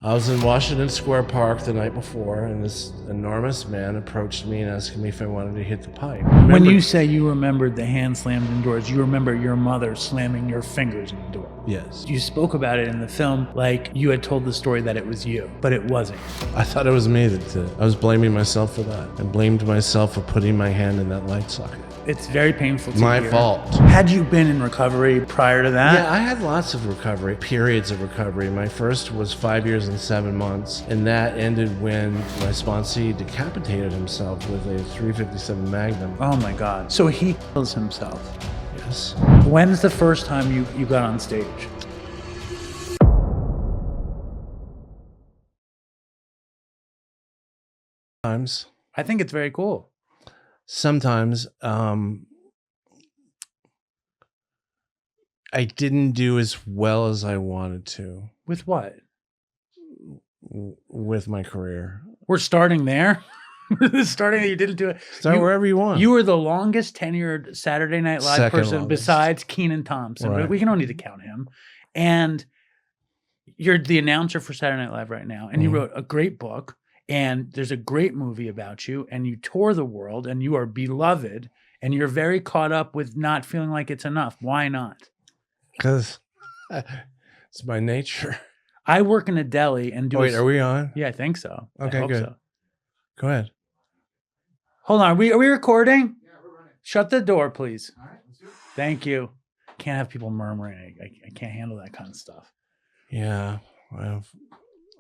I was in Washington Square Park the night before, and this enormous man approached me and asked me if I wanted to hit the pipe. When you say you remembered the hand slammed in doors, you remember your mother slamming your fingers in the door. Yes. You spoke about it in the film like you had told the story that it was you, but it wasn't. I thought it was me that did it. I was blaming myself for that. I blamed myself for putting my hand in that light socket. It's very painful to My hear. fault. Had you been in recovery prior to that? Yeah, I had lots of recovery, periods of recovery. My first was 5 years and 7 months, and that ended when my sponsee decapitated himself with a .357 Magnum. Oh my God. So he kills himself. Yes. When's the first time you got on stage? Sometimes. I think it's very cool. Sometimes I didn't do as well as I wanted to With what? with my career. We're starting there. Starting that you didn't do it. Start wherever you want. You were the longest tenured Saturday Night Live Second person longest. besides Kenan Thompson. Right. But we can only count him. And you're the announcer for Saturday Night Live right now. And you wrote a great book. And there's a great movie about you. And you tour the world. And you are beloved. And you're very caught up with not feeling like it's enough. Why not? Because it's my nature. I work in a deli and do. Wait, are we on? Yeah, I think so. Okay, I hope good. so. Go ahead. Hold on. Are we recording? Yeah, we're running. Shut the door, please. All right, let's do it. Thank you. Can't have people murmuring. I can't handle that kind of stuff. Yeah,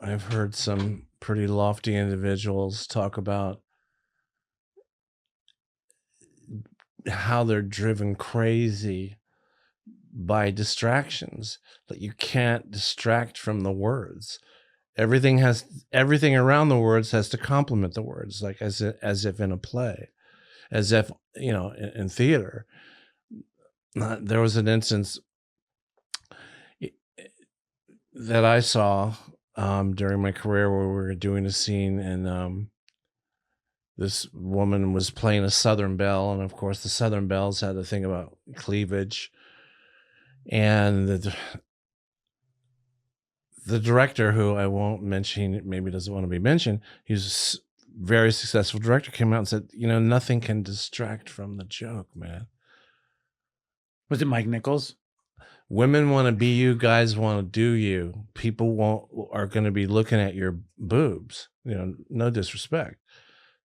I've heard some pretty lofty individuals talk about how they're driven crazy by distractions, that you can't distract from the words. Everything around the words has to complement the words, like as if in a play, as if, in theater. There was an instance that I saw during my career where we were doing a scene, and this woman was playing a Southern belle, and of course the Southern belles had a thing about cleavage, and the director, who I won't mention, maybe doesn't want to be mentioned, he's a very successful director, came out and said, nothing can distract from the joke, man. Was it Mike Nichols? Women want to be you, guys want to do you. People are going to be looking at your boobs. No disrespect,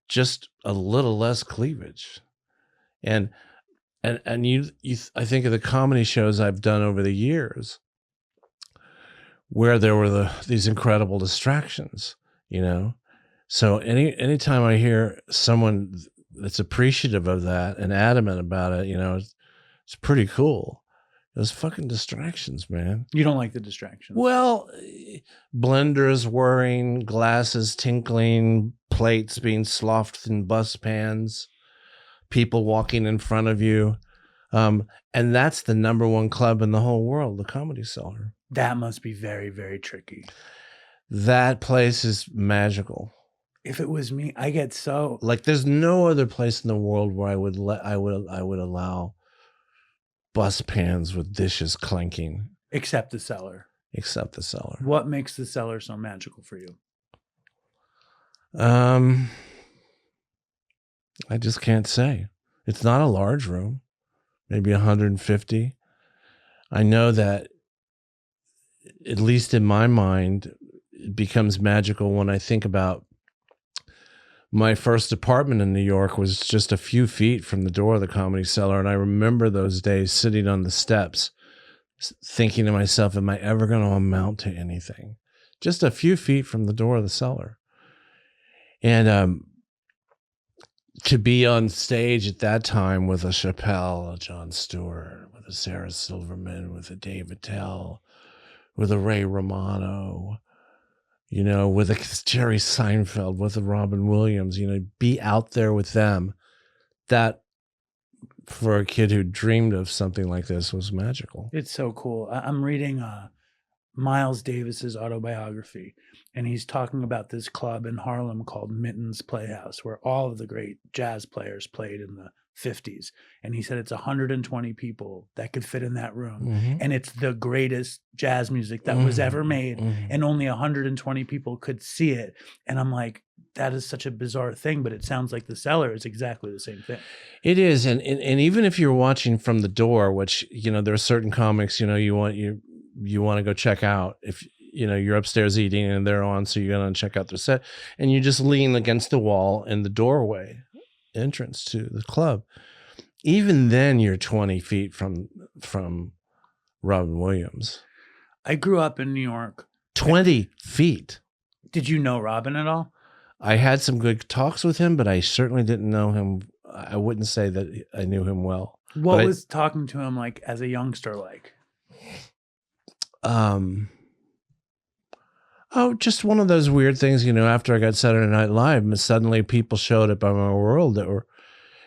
just a little less cleavage. And you I think of the comedy shows I've done over the years, where there were these incredible distractions. So anytime I hear someone that's appreciative of that and adamant about it, it's pretty cool. Those fucking distractions, man. You don't like the distractions. Well, blenders whirring, glasses tinkling, plates being sloughed in bus pans, people walking in front of you. And that's the #1 club in the whole world, the Comedy Cellar. That must be very, very tricky. That place is magical. If it was me, I get so like, there's no other place in the world where I would allow bus pans with dishes clanking. Except the Cellar. Except the Cellar. What makes the Cellar so magical for you? I just can't say. It's not a large room, maybe 150. I know that, at least in my mind, it becomes magical when I think about my first apartment in New York was just a few feet from the door of the Comedy Cellar. And I remember those days sitting on the steps thinking to myself, am I ever going to amount to anything? Just a few feet from the door of the cellar. And to be on stage at that time with a Chappelle, a Jon Stewart, with a Sarah Silverman, with a Dave Attell, with a Ray Romano, with a Jerry Seinfeld, with a Robin Williams, be out there with them. That, for a kid who dreamed of something like this, was magical. It's so cool. I'm reading Miles Davis's autobiography, and he's talking about this club in Harlem called Mitten's Playhouse, where all of the great jazz players played in the 50s. And he said it's 120 people that could fit in that room. Mhm. And it's the greatest jazz music that was ever made. And only 120 people could see it. And I'm like, that is such a bizarre thing, but it sounds like The Cellar is exactly the same thing. It is, and even if you're watching from the door, which there are certain comics you want to go check out. If you're upstairs eating and they're on, so you're gonna check out their set, and you just lean against the wall in the doorway entrance to the club. Even then, you're 20 feet from Robin Williams. I grew up in New York. 20 feet. Did you know Robin at all? I had some good talks with him, but I certainly didn't know him. I wouldn't say that I knew him well. What was talking to him like as a youngster like? Just one of those weird things, after I got Saturday Night Live, suddenly people showed up in my world that were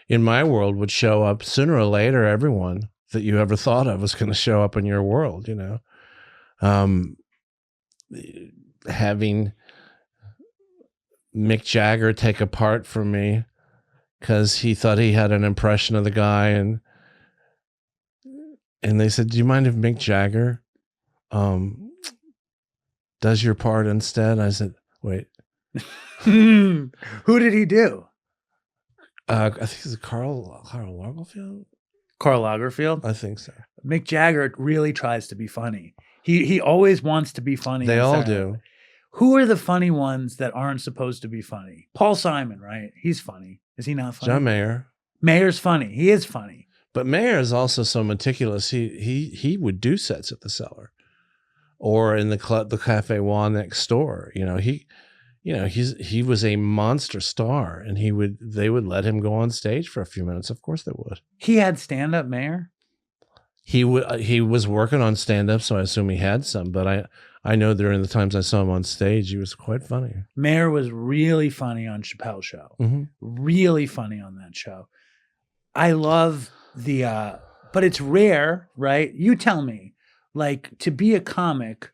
in my world would show up sooner or later. Everyone that you ever thought of was going to show up in your world, having Mick Jagger take a part from me because he thought he had an impression of the guy, and they said, "Do you mind if Mick Jagger does your part instead?" I said, "Wait." Who did he do? I think it's Karl Lagerfeld. Karl Lagerfeld? I think so. Mick Jagger really tries to be funny. He always wants to be funny. They all do. Who are the funny ones that aren't supposed to be funny? Paul Simon, right? He's funny. Is he not funny? John Mayer. Mayer's funny. He is funny. But Mayer is also so meticulous. He would do sets at the Cellar or in the Cafe Wah next door. He was a monster star, and they would let him go on stage for a few minutes. Of course they would. He had stand-up, Mayer? He was working on stand-up, so I assume he had some, but I know during the times I saw him on stage, he was quite funny. Mayer was really funny on Chappelle's show. Mm-hmm. Really funny on that show. I love but it's rare, right? You tell me, like, to be a comic,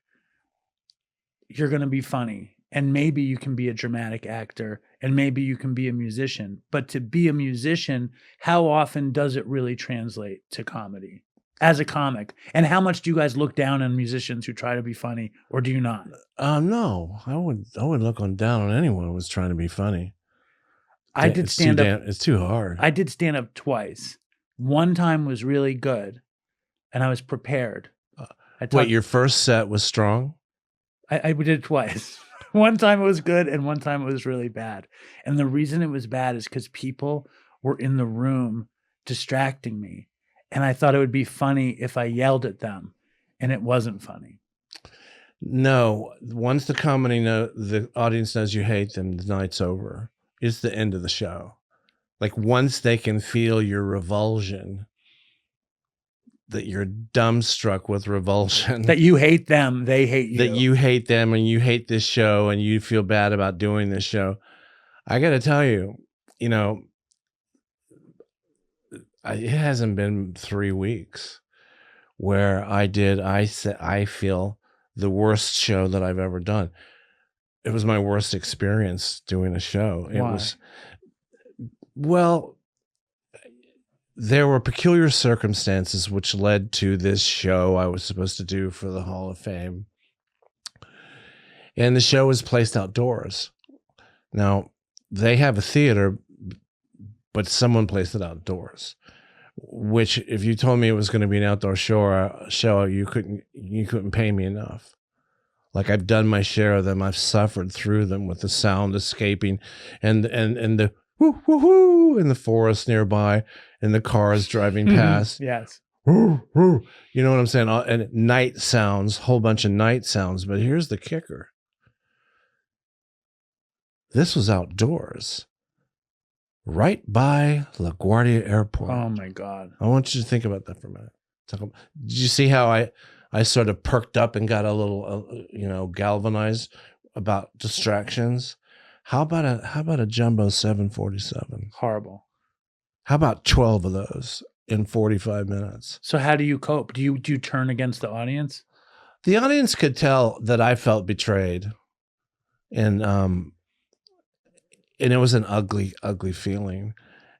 you're going to be funny, and maybe you can be a dramatic actor, and maybe you can be a musician, but to be a musician, how often does it really translate to comedy? As a comic, and how much do you guys look down on musicians who try to be funny, or do you not? No, I would look down on anyone who was trying to be funny. I did stand up. It's too hard. I did stand up twice. One time was really good, and I was prepared. Wait, your first set was strong? I did it twice. One time it was good, and one time it was really bad. And the reason it was bad is because people were in the room distracting me. And I thought it would be funny if I yelled at them, and it wasn't funny. No, once the audience knows you hate them, the night's over. It's the end of the show. Like, once they can feel your revulsion, that you're dumbstruck with revulsion. That you hate them, they hate you. That you hate them, and you hate this show, and you feel bad about doing this show. I got to tell you, it hasn't been 3 weeks where I feel the worst show that I've ever done. It was my worst experience doing a show. Why? There were peculiar circumstances which led to this show I was supposed to do for the Hall of Fame. And the show was placed outdoors. Now, they have a theater, but someone placed it outdoors. Which, if you told me it was going to be an outdoor show, you couldn't pay me enough. Like, I've done my share of them. I've suffered through them with the sound escaping, and the whoo whoo whoo in the forest nearby, and the cars driving past. Yes. Whoo, whoo. You know what I'm saying? And night sounds, whole bunch of night sounds. But here's the kicker: this was outdoors. Right by LaGuardia Airport. Oh my God! I want you to think about that for a minute. Did you see how I sort of perked up and got a little, galvanized about distractions? How about a jumbo 747? Horrible. How about 12 of those in 45 minutes? So how do you cope? Do you turn against the audience? The audience could tell that I felt betrayed, and it was an ugly, ugly feeling.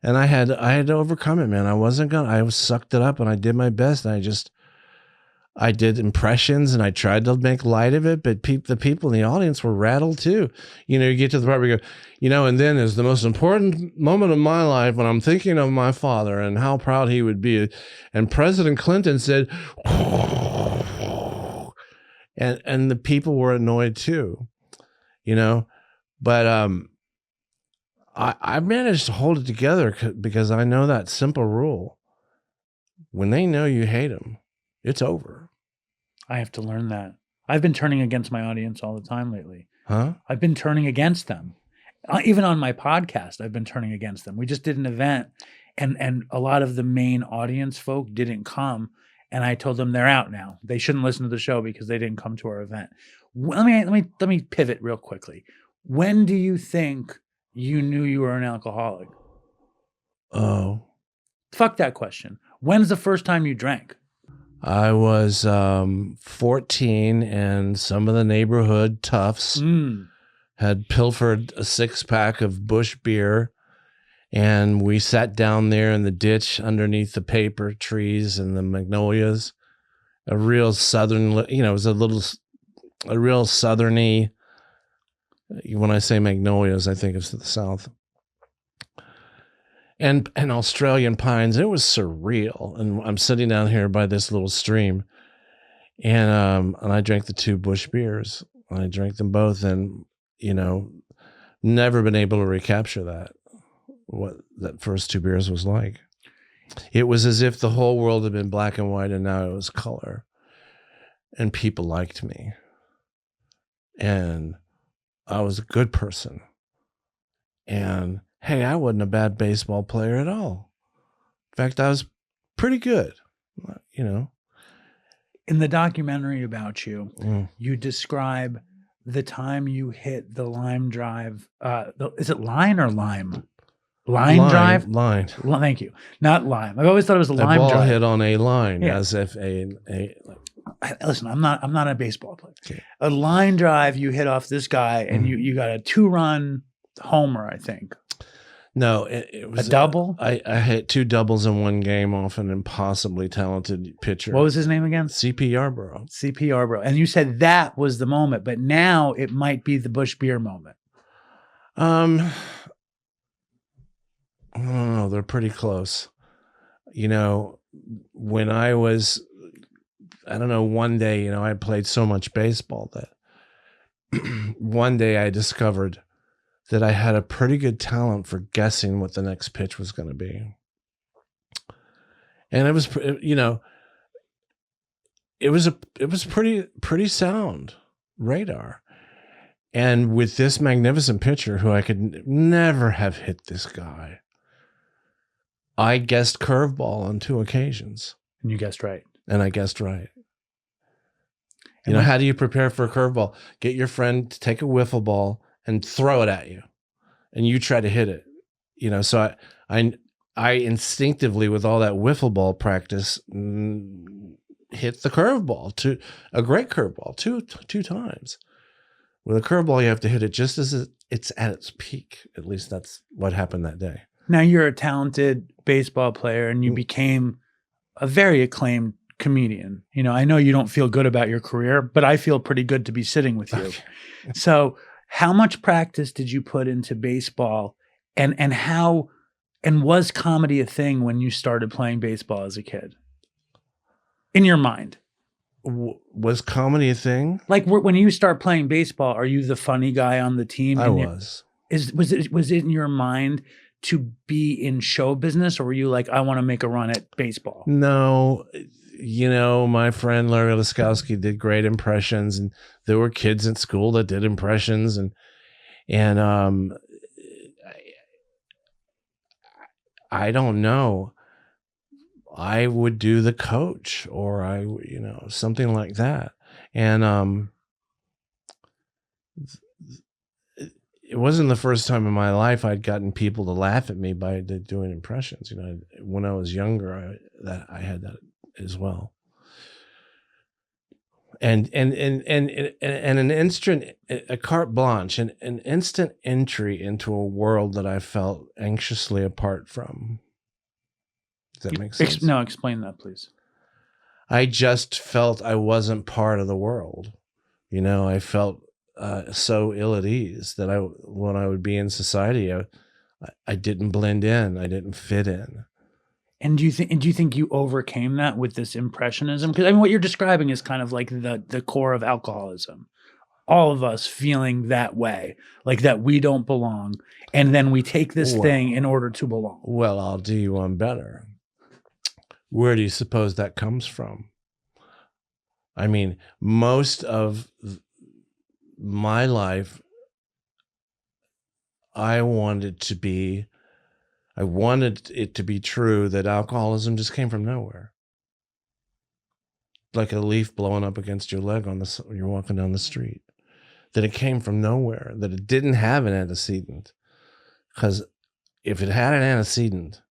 And I had to overcome it, man. I sucked it up and I did my best. And I did impressions and I tried to make light of it, but the people in the audience were rattled too. You know, you get to the part where you go, you know, and then is the most important moment of my life when I'm thinking of my father and how proud he would be. And President Clinton said, and the people were annoyed too, you know, but, I managed to hold it together because I know that simple rule. When they know you hate them, it's over. I have to learn that. I've been turning against my audience all the time lately. Huh? I've been turning against them. Even on my podcast, I've been turning against them. We just did an event and a lot of the main audience folk didn't come. And I told them they're out now. They shouldn't listen to the show because they didn't come to our event. Let me pivot real quickly. When do you think you knew you were an alcoholic? Oh. Fuck that question. When's the first time you drank? I was 14 and some of the neighborhood toughs had pilfered a 6-pack of Busch beer, and we sat down there in the ditch underneath the paper trees and the magnolias. A real southern, you know, it was a real southerny. When I say magnolias, I think it's the South. And Australian pines. It was surreal. And I'm sitting down here by this little stream, and I drank the 2 Busch beers. I drank them both, and you know, never been able to recapture that. What that first 2 beers was like. It was as if the whole world had been black and white, and now it was color. And people liked me, and I was a good person. And hey, I wasn't a bad baseball player at all. In fact, I was pretty good, you know. In the documentary about you, you describe the time you hit the line drive. Is it line or lime? Line drive? Line. Thank you. Not lime. I've always thought it was a lime ball drive. hit on a line, Yeah. as if Listen, I'm not a baseball player. Okay. A line drive, you hit off this guy, and you got a 2-run homer, I think. No, it was a double. I hit 2 doubles in one game off an impossibly talented pitcher. What was his name again? C.P. Yarborough. C.P. Yarborough. And you said that was the moment, but now it might be the Busch beer moment. I don't know. They're pretty close. You know, when I was, I don't know, one day, you know, I played so much baseball that one day I discovered that I had a pretty good talent for guessing what the next pitch was going to be. And it was, you know, it was pretty sound radar. And with this magnificent pitcher who I could never have hit this guy, I guessed curveball on 2 occasions. And you guessed right. And I guessed right. You know, how do you prepare for a curveball? Get your friend to take a wiffle ball and throw it at you, and you try to hit it. You know, so I instinctively, with all that wiffle ball practice, hit the curveball, a great curveball, two times. With a curveball, you have to hit it just as it's at its peak. At least that's what happened that day. Now you're a talented baseball player, and you became a very acclaimed comedian. You know, I know you don't feel good about your career, but I feel pretty good to be sitting with you. Okay. So how much practice did you put into baseball, and was comedy a thing when you started playing baseball as a kid? In your mind? Was comedy a thing? Like when you start playing baseball, are you the funny guy on the team? I was. Was it in your mind to be in show business, or were you like, I want to make a run at baseball? No. You know, my friend Larry Laskowski did great impressions, and there were kids at school that did impressions, and I don't know. I would do the coach, or you know, something like that. And it wasn't the first time in my life I'd gotten people to laugh at me by doing impressions. You know, when I was younger, I had that as well. and an instant, a carte blanche, an instant entry into a world that I felt anxiously apart from. Does that make sense? No, explain that, please. I just felt I wasn't part of the world. You know, I felt so ill at ease that when I would be in society, I didn't blend in. I didn't fit in. And do you think you overcame that with this impressionism? Because I mean, what you're describing is kind of like the core of alcoholism. All of us feeling that way, like that we don't belong, and then we take this thing in order to belong. Well, I'll do you one better. Where do you suppose that comes from? I mean, most of my life, I wanted it to be true that alcoholism just came from nowhere. Like a leaf blowing up against your leg when you're walking down the street. That it came from nowhere, that it didn't have an antecedent. Because if it had an antecedent,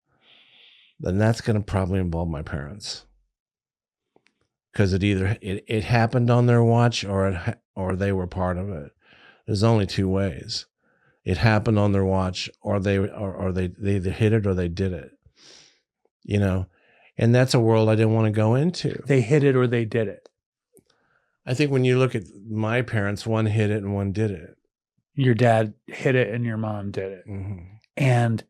then that's going to probably involve my parents. Because it happened on their watch or they were part of it. There's only two ways. It happened on their watch or they either hit it or they did it. You know, and that's a world I didn't want to go into. They hit it or they did it. I think when you look at my parents, one hit it and one did it. Your dad hit it and your mom did it. Mm-hmm. And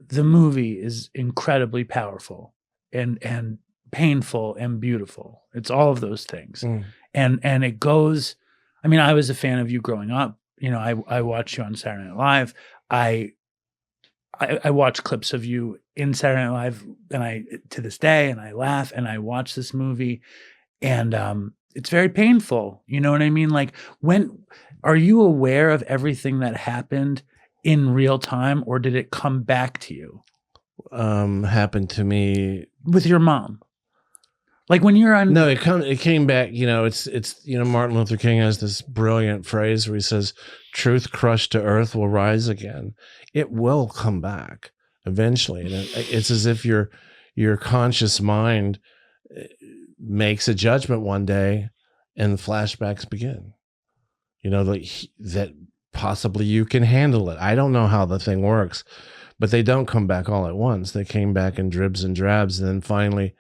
the movie is incredibly powerful and painful and beautiful. It's all of those things. Mm. And it goes, I mean, I was a fan of you growing up. You know, I watched you on Saturday Night Live. I watch clips of you in Saturday Night Live and to this day, and I laugh and I watch this movie and it's very painful. You know what I mean? Like, are you aware of everything that happened in real time, or did it come back to you? Happened to me with your mom. Like when you're on. No, it came back. You know, it's Martin Luther King has this brilliant phrase where he says, "Truth crushed to earth will rise again." It will come back eventually, and it's as if your conscious mind makes a judgment one day, and the flashbacks begin. You know, that possibly you can handle it. I don't know how the thing works, but they don't come back all at once. They came back in dribs and drabs, and then finally,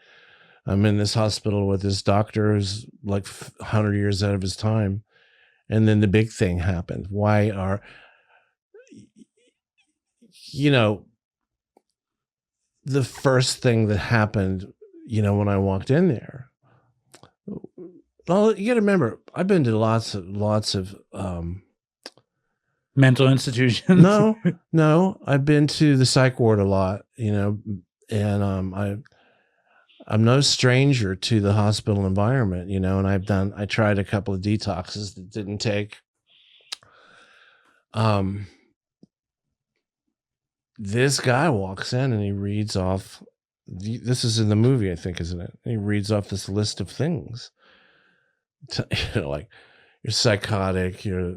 I'm in this hospital with this doctor who's like 100 years out of his time. And then the big thing happened. The first thing that happened, when I walked in there, well, you got to remember, I've been to lots of mental institutions. No, I've been to the psych ward a lot, and I'm no stranger to the hospital environment, and I tried a couple of detoxes that didn't take. This guy walks in and he reads off, this is in the movie, I think, isn't it? And he reads off this list of things. Like you're psychotic, you're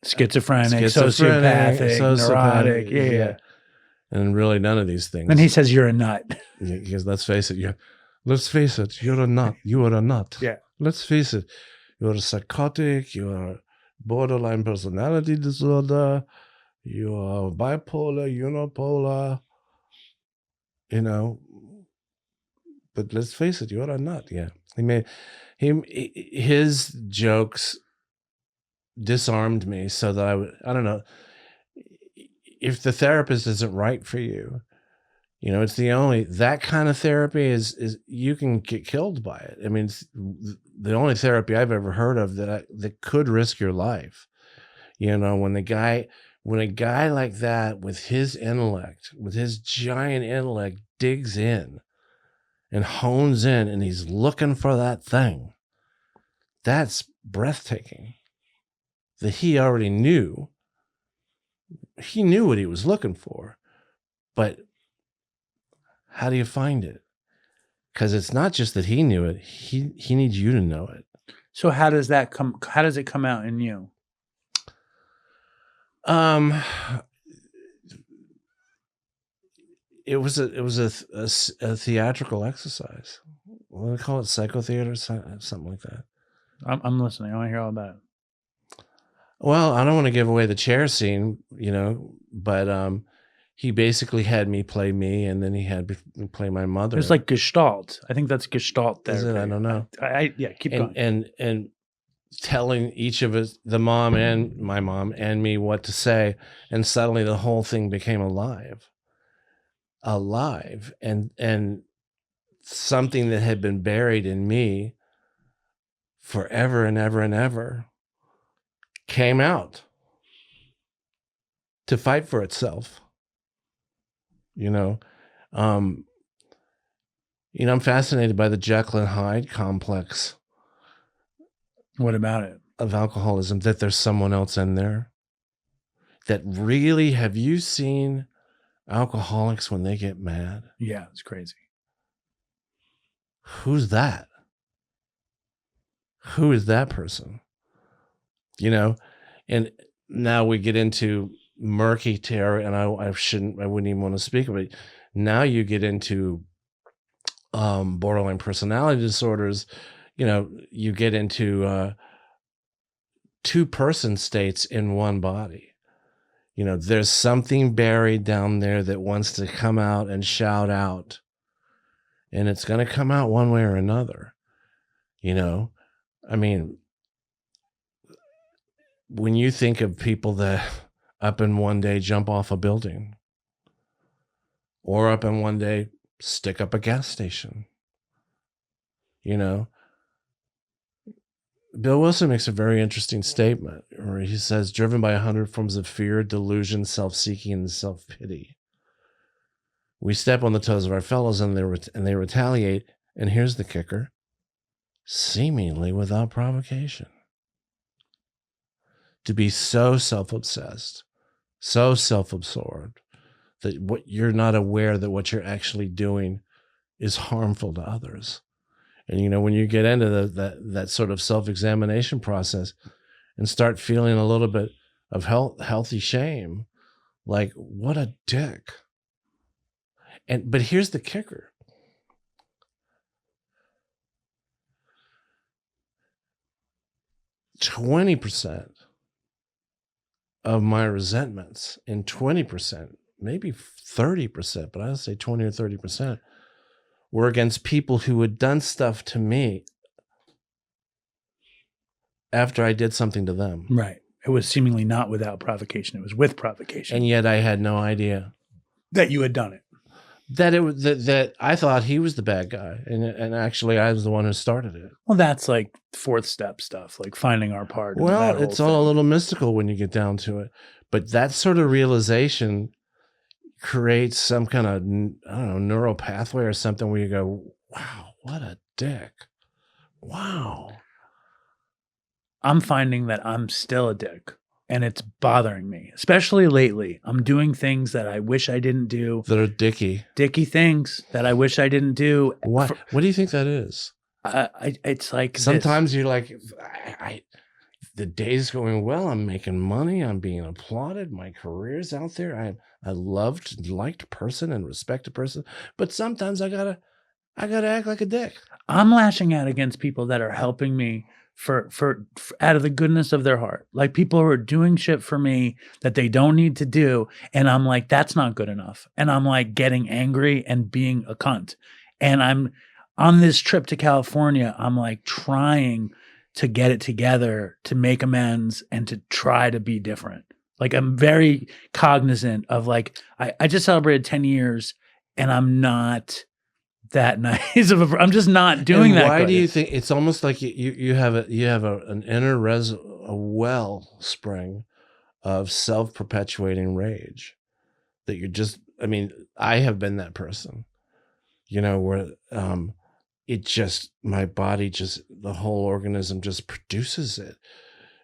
schizophrenic, sociopathic, neurotic. Yeah. And really none of these things. And he says you're a nut. Because let's face it, you're a nut. You are a nut. Yeah. Let's face it, you're a psychotic, you're borderline personality disorder, you are bipolar, unipolar, but let's face it, you're a nut. Yeah. His jokes disarmed me so that I don't know, if the therapist isn't right for you, it's that kind of therapy is you can get killed by it. I mean, it's the only therapy I've ever heard of that could risk your life. When a guy like that with his intellect, with his giant intellect, digs in and hones in and he's looking for that thing, that's breathtaking. That he already knew. He knew what he was looking for, but how do you find it? Because it's not just that he knew it; he needs you to know it. So how does it come out in you? It was a theatrical exercise. what do they call it? Psychotheater, something like that. I'm listening. I want to hear all about it. Well, I don't want to give away the chair scene, but he basically had me play me, and then he had me play my mother. It's like Gestalt. I think that's Gestalt therapy. Is it? I don't know. Yeah, keep going. And telling each of us, the mom and my mom and me, what to say, and suddenly the whole thing became alive, and something that had been buried in me forever and ever and ever came out to fight for itself. I'm fascinated by the Jekyll and Hyde complex. What about it? Of alcoholism, that there's someone else in there. That really, have you seen alcoholics when they get mad? Yeah, it's crazy. Who's that? Who is that person? And now we get into murky territory, and I wouldn't even want to speak of it. Now you get into borderline personality disorders. You get into two-person states in one body. There's something buried down there that wants to come out and shout out, and it's going to come out one way or another. I mean, when you think of people that up in one day jump off a building, or up in one day stick up a gas station, Bill Wilson makes a very interesting statement where he says, driven by 100 forms of fear, delusion, self-seeking, and self-pity, we step on the toes of our fellows and they retaliate. And here's the kicker: seemingly without provocation. To be so self-obsessed, so self-absorbed, that what you're not aware that what you're actually doing is harmful to others. And when you get into that sort of self-examination process and start feeling a little bit of healthy shame, like, what a dick. But here's the kicker: 20% of my resentments, and 20%, maybe 30%, but I would say 20 or 30%, were against people who had done stuff to me after I did something to them. Right. It was seemingly not without provocation. It was with provocation. And yet I had no idea that you had done it. That it was that I thought he was the bad guy, and actually I was the one who started it. Well, that's like fourth step stuff, like finding our part. Well, it's all a little mystical when you get down to it, but that sort of realization creates some kind of, I don't know, neural pathway or something where you go, wow, what a dick. Wow. I'm finding that I'm still a dick, and it's bothering me, especially lately. I'm doing things that I wish I didn't do. That are dicky Things that I wish I didn't do. What do you think that is? It's like sometimes you're like, the day's going well. I'm making money. I'm being applauded. My career's out there. I'm a liked person and respected person. But sometimes I gotta act like a dick. I'm lashing out against people that are helping me for out of the goodness of their heart. Like people who are doing shit for me that they don't need to do. And I'm like, that's not good enough. And I'm like getting angry and being a cunt. And I'm on this trip to California. I'm like trying to get it together, to make amends, and to try to be different. Like I'm very cognizant of like, I just celebrated 10 years and I'm not that nice of a, I'm just not doing and that. Why do you think it's almost like you have an inner a wellspring of self-perpetuating rage that you're just, I mean, I have been that person, where it just, my body just, the whole organism just produces it.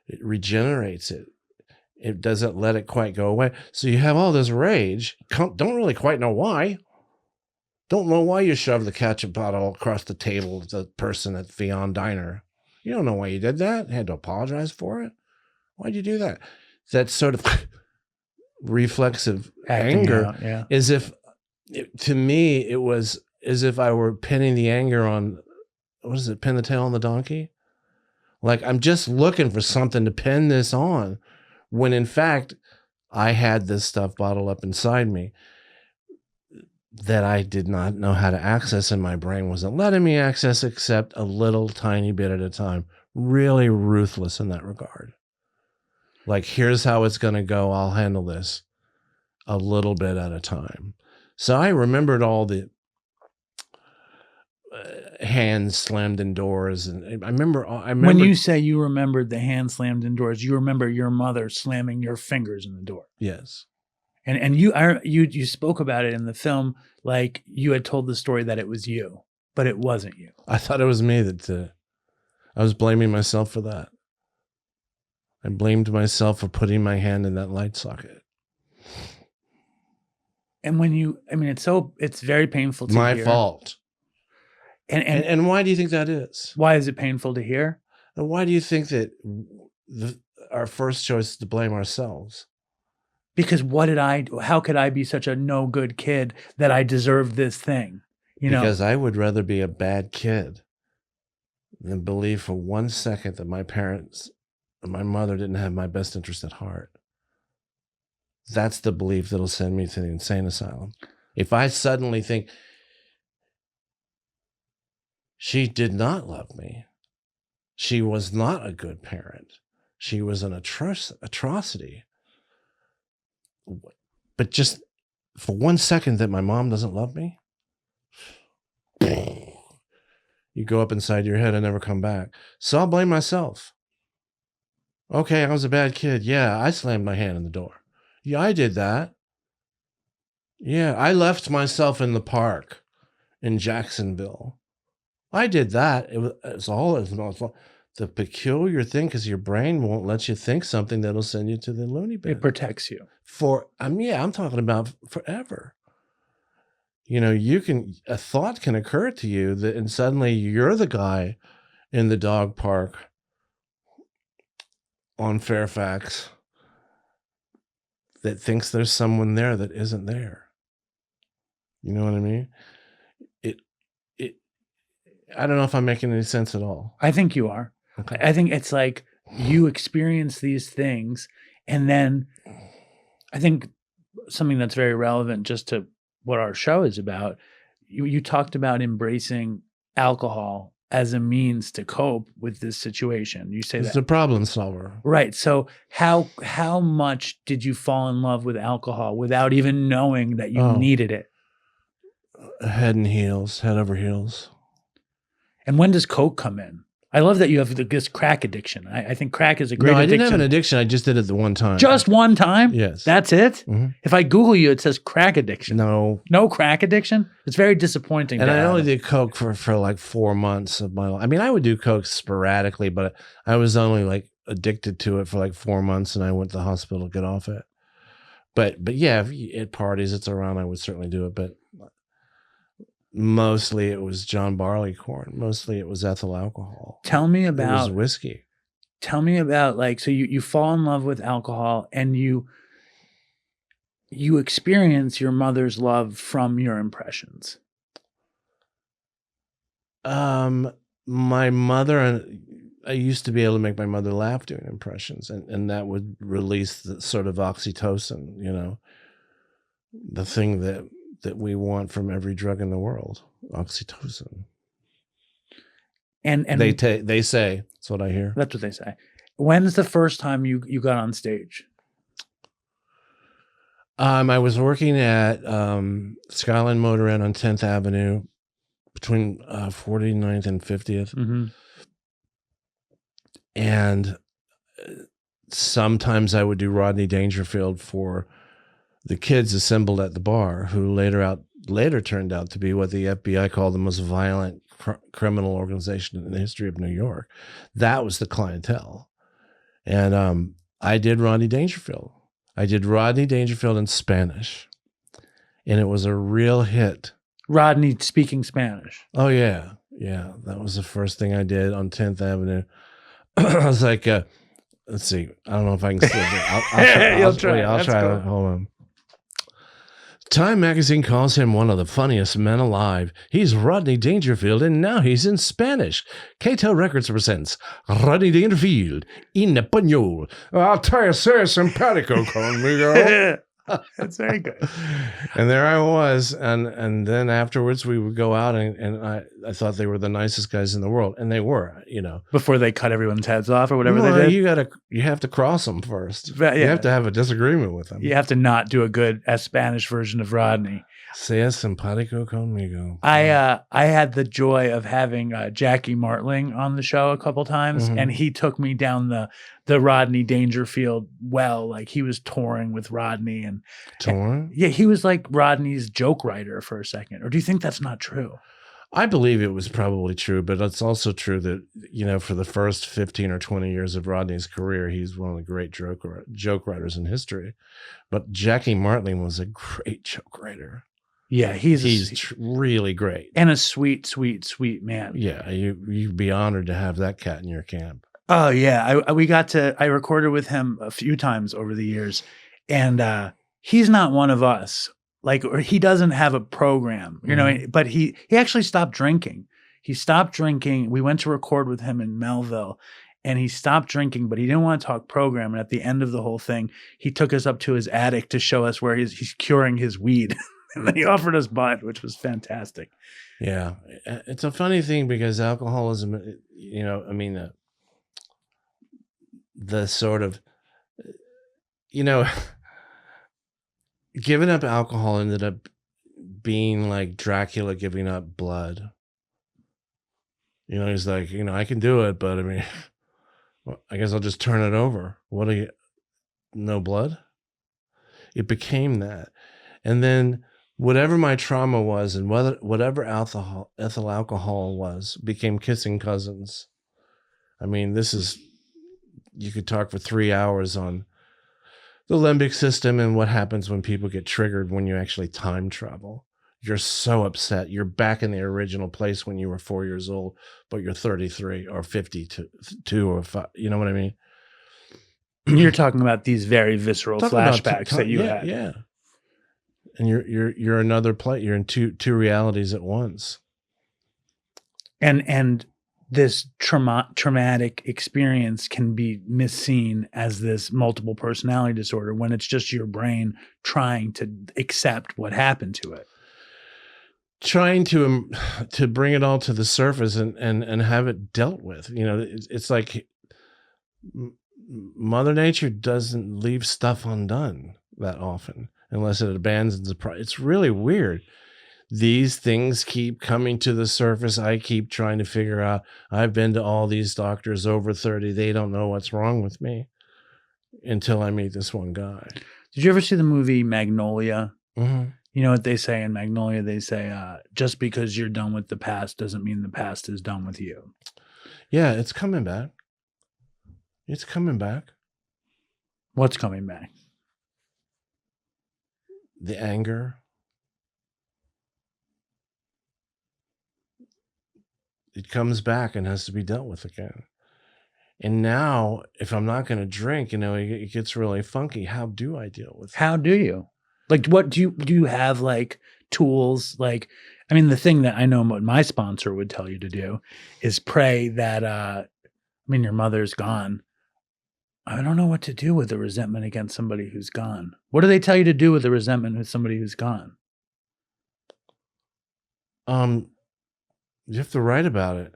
It regenerates it. It doesn't let it quite go away. So you have all this rage. Don't really quite know why. Don't know why you shoved the ketchup bottle across the table to the person at Fionn Diner. You don't know why you did that. You had to apologize for it. Why'd you do that? That sort of reflexive anger, as if, to me, it was as if I were pinning the anger on what is it? Pin the tail on the donkey. Like, I'm just looking for something to pin this on, when in fact, I had this stuff bottled up inside me that I did not know how to access, and my brain wasn't letting me access except a little tiny bit at a time. Really ruthless in that regard. Like, here's how it's going to go. I'll handle this a little bit at a time. So I remembered all the hands slammed in doors, and I remember. When you say you remembered the hand slammed in doors, you remember your mother slamming your fingers in the door. Yes. And you spoke about it in the film like you had told the story that it was you, but it wasn't you. I thought it was me that I was blaming myself for that. I blamed myself for putting my hand in that light socket. And it's very painful to my hear. fault. And why do you think that is? Why is it painful to hear? And why do you think that our first choice is to blame ourselves? Because how could I be such a no good kid that I deserve this thing? Because I would rather be a bad kid than believe for 1 second that my parents or my mother didn't have my best interest at heart. That's the belief that'll send me to the insane asylum. If I suddenly think she did not love me, she was not a good parent, she was an atrocity, but just for 1 second that my mom doesn't love me, you go up inside your head and never come back. So I'll blame myself. Okay, I was a bad kid. Yeah, I slammed my hand in the door. Yeah, I did that. Yeah, I left myself in the park in Jacksonville. I did that. It's all the peculiar thing, because your brain won't let you think something that'll send you to the loony bin. It protects you. I'm talking about forever. A thought can occur to you and suddenly you're the guy in the dog park on Fairfax that thinks there's someone there that isn't there. You know what I mean? I don't know if I'm making any sense at all. I think you are. Okay. I think it's like you experience these things, and then I think something that's very relevant just to what our show is about, you talked about embracing alcohol as a means to cope with this situation. You say it's that. a problem solver. Right. So how much did you fall in love with alcohol without even knowing that you needed it? Head over heels. And when does Coke come in? I love that you have this crack addiction. I think crack is a great addiction. No, I didn't have an addiction. I just did it the one time. Just one time? Yes. That's it? Mm-hmm. If I Google you, it says crack addiction. No. No crack addiction? It's very disappointing. And I only did Coke for like 4 months of my life. I mean, I would do Coke sporadically, but I was only like addicted to it for like 4 months, and I went to the hospital to get off it. But yeah, at parties, it's around, I would certainly do it. But mostly it was John Barleycorn. Mostly it was ethyl alcohol. Tell me about... It was whiskey. Tell me about, like, so you fall in love with alcohol, and you experience your mother's love from your impressions. My mother, I used to be able to make my mother laugh doing impressions, and that would release the sort of oxytocin, the thing that we want from every drug in the world, oxytocin. And they say, that's what I hear. That's what they say. When's the first time you got on stage? I was working at Skyline Motor Inn on 10th Avenue between 49th and 50th. Mm-hmm. And sometimes I would do Rodney Dangerfield for the kids assembled at the bar, who later turned out to be what the FBI called the most violent criminal organization in the history of New York. That was the clientele. And I did Rodney Dangerfield. I did Rodney Dangerfield in Spanish, and it was a real hit. Rodney speaking Spanish. Oh, yeah. Yeah, that was the first thing I did on 10th Avenue. I was like, let's see. I don't know if I can still do it. I'll try. I'll try. Hold on. Time magazine calls him one of the funniest men alive. He's Rodney Dangerfield, and now he's in Spanish. Cato Records presents Rodney Dangerfield in Español. I'll tell you, ser simpático conmigo. That's very good. And there I was, and then afterwards we would go out, and I thought they were the nicest guys in the world, and they were, you know. Before they cut everyone's heads off or whatever Well, they did? you have to cross them first. Yeah. You have to have a disagreement with them. You have to not do a good Spanish version of Rodney. Sea simpático conmigo. I had the joy of having Jackie Martling on the show a couple times, Mhm. and he took me down the Rodney Dangerfield well. Like, he was touring with Rodney, and Torn? yeah, he was like Rodney's joke writer for a second. Or do you think that's not true? I believe it was probably true, but it's also true that, you know, for the first 15 or 20 years of Rodney's career, he's one of the great joke writers in history. But Jackie Martling was a great joke writer. Yeah, He's really great. And a sweet, sweet, sweet man. Yeah, you'd be honored to have that cat in your camp. Oh yeah, I recorded with him a few times over the years, and he's not one of us. Like, or he doesn't have a program, you know. But he actually stopped drinking. He stopped drinking. We went to record with him in Melville, and he stopped drinking, but he didn't want to talk program. And at the end of the whole thing, he took us up to his attic to show us where he's curing his weed. And then he offered us bud, which was fantastic. Yeah, it's a funny thing because alcoholism, you know, I mean, the sort of, you know, giving up alcohol ended up being like Dracula giving up blood. You know, he's like, you know, I can do it, but I mean, well, I guess I'll just turn it over. What do you, no blood? It became that. And then whatever my trauma was and whatever ethyl alcohol was became kissing cousins. I mean, you could talk for 3 hours on the limbic system and what happens when people get triggered when you actually time travel. You're so upset. You're back in the original place when you were 4 years old, but you're 33 or 52 or 5. You know what I mean? You're talking about these very visceral flashbacks that you had. Yeah. And you're another play. You're in two realities at once. And this traumatic experience can be misseen as this multiple personality disorder when it's just your brain trying to accept what happened to it. Trying to bring it all to the surface and have it dealt with. You know, it's like Mother Nature doesn't leave stuff undone that often unless it abandons the project. It's really weird. These things keep coming to the surface. I keep trying to figure out. I've been to all these doctors over 30. They don't know what's wrong with me until I meet this one guy. Did you ever see the movie Magnolia? Mm-hmm. You know what they say in Magnolia? They say, just because you're done with the past doesn't mean the past is done with you. Yeah, it's coming back. It's coming back. What's coming back? The anger. It comes back and has to be dealt with again. And now, if I'm not going to drink, you know, it gets really funky. How do I deal with it? How do you? Like, what do you have, like, tools? Like, I mean, the thing that I know what my sponsor would tell you to do is pray that, I mean, your mother's gone. I don't know what to do with the resentment against somebody who's gone. What do they tell you to do with the resentment with somebody who's gone? You have to write about it.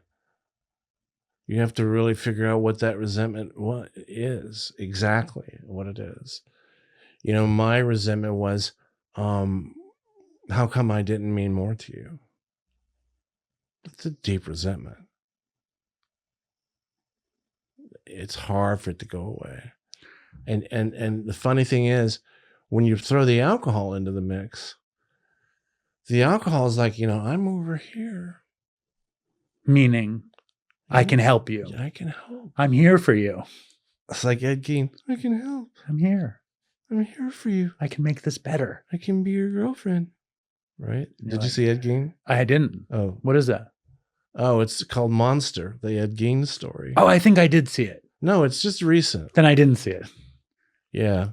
You have to really figure out what that resentment is, exactly what it is. You know, my resentment was, how come I didn't mean more to you? It's a deep resentment. It's hard for it to go away. And the funny thing is, when you throw the alcohol into the mix, the alcohol is like, you know, I'm over here. Meaning, I can help you. I can help. I'm here for you. It's like Ed Gein. I can help. I'm here. I'm here for you. I can make this better. I can be your girlfriend. Right? Did you see Ed Gein? I didn't. Oh. What is that? Oh, it's called Monster, the Ed Gein story. Oh, I think I did see it. No, it's just recent. Then I didn't see it. Yeah.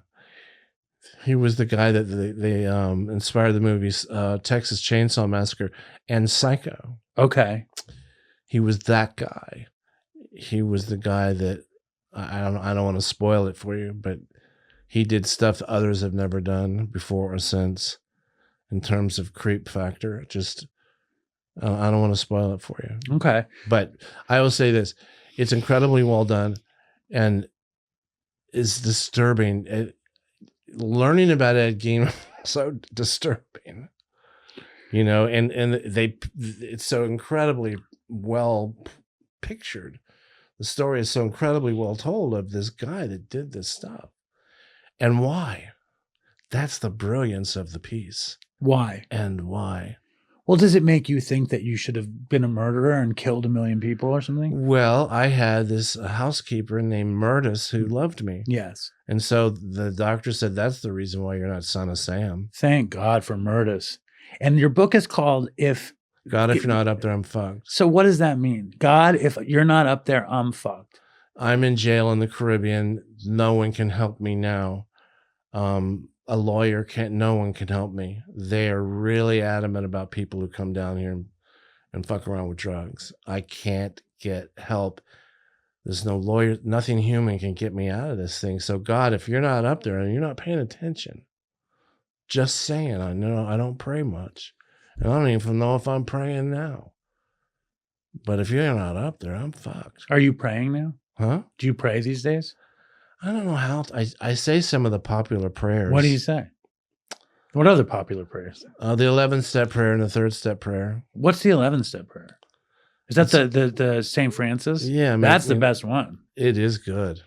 He was the guy that they inspired the movies Texas Chainsaw Massacre and Psycho. Okay. He was that guy. He was the guy that I don't want to spoil it for you, but he did stuff that others have never done before or since in terms of creep factor. Just I don't want to spoil it for you. Okay. But I will say this. It's incredibly well done and is disturbing. Learning about Ed Gein was so disturbing, you know, and it's so incredibly well pictured. The story is so incredibly well told of this guy that did this stuff and why. That's the brilliance of the piece. Why? And why? Well, does it make you think that you should have been a murderer and killed 1 million people or something? Well, I had this housekeeper named Murtis who loved me. Yes. And so the doctor said, that's the reason why you're not Son of Sam. Thank God for Murtis. And your book is called God, if you're not up there, I'm fucked. So what does that mean? God, if you're not up there, I'm fucked. I'm in jail in the Caribbean. No one can help me now. A lawyer no one can help me. They are really adamant about people who come down here and fuck around with drugs. I can't get help. There's no lawyer, nothing human can get me out of this thing. So God, if you're not up there and you're not paying attention, just saying, I know I don't pray much. And I don't even know if I'm praying now. But if you're not up there, I'm fucked. Are you praying now? Huh? Do you pray these days? I don't know how. I say some of the popular prayers. What do you say? What other popular prayers? The 11-step prayer and the 3rd-step prayer. What's the 11-step prayer? Is that the St. Francis? Yeah. That's the best one. It is good.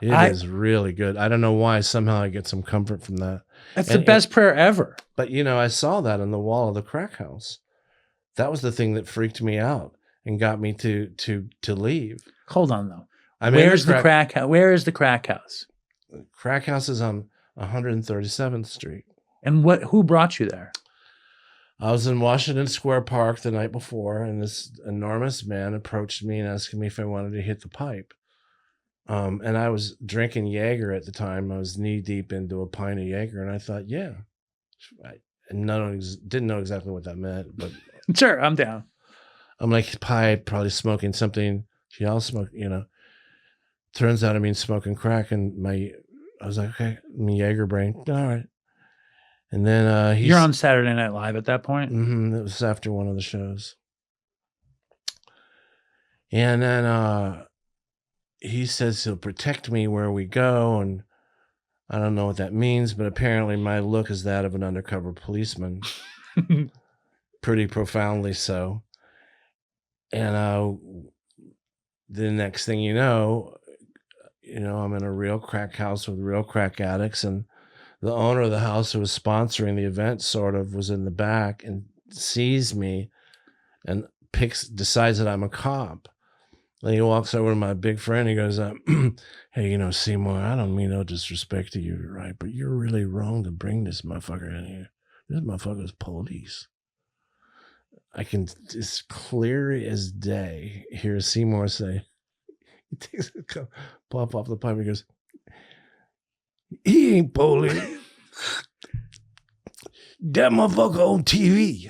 It is really good. I don't know why. Somehow I get some comfort from that. That's the best prayer ever. But, you know, I saw that on the wall of the crack house. That was the thing that freaked me out and got me to leave. Hold on, though. Where's the crack house? Where is the crack house? Crack house is on 137th Street. And who brought you there? I was in Washington Square Park the night before, and this enormous man approached me and asked me if I wanted to hit the pipe. And I was drinking Jaeger at the time. I was knee deep into a pint of Jaeger, and I thought, yeah. And didn't know exactly what that meant, but sure, I'm down. I'm like, pipe, probably smoking something. She all smoked, you know. Turns out I mean smoking crack, and I was like, okay, my Jaeger brain, all right. And then you're on Saturday Night Live at that point. It was after one of the shows, and then he says he'll protect me where we go, and I don't know what that means, but apparently my look is that of an undercover policeman, pretty profoundly so. And the next thing you know, I'm in a real crack house with real crack addicts, and the owner of the house who was sponsoring the event sort of was in the back and sees me and decides that I'm a cop. Then he walks over to my big friend. He goes, hey, Seymour, I don't mean no disrespect to you, right? But you're really wrong to bring this motherfucker in here. This motherfucker's police. I can, as clear as day, hear Seymour say, he takes a cup, pop off the pipe, and he goes, he ain't police. That motherfucker on TV.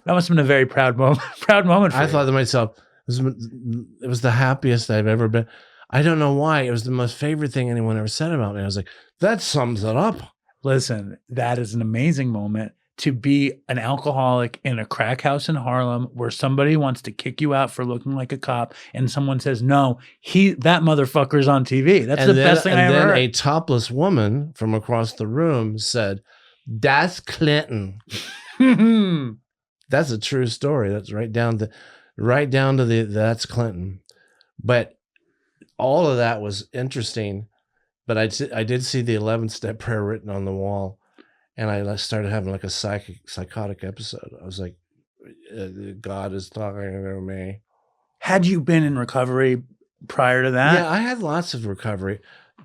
That must have been a very proud moment. I thought to myself, it was the happiest I've ever been. I don't know why. It was the most favorite thing anyone ever said about me. I was like, that sums it up. Listen, that is an amazing moment to be an alcoholic in a crack house in Harlem where somebody wants to kick you out for looking like a cop and someone says, no, that motherfucker's on TV. That's the best thing I ever heard. And then a topless woman from across the room said, that's Clinton. That's a true story. That's right down to that's Clinton. But all of that was interesting. But I did see the 11-step prayer written on the wall. And I started having like a psychotic episode. I was like, God is talking to me. Had you been in recovery prior to that? Yeah, I had lots of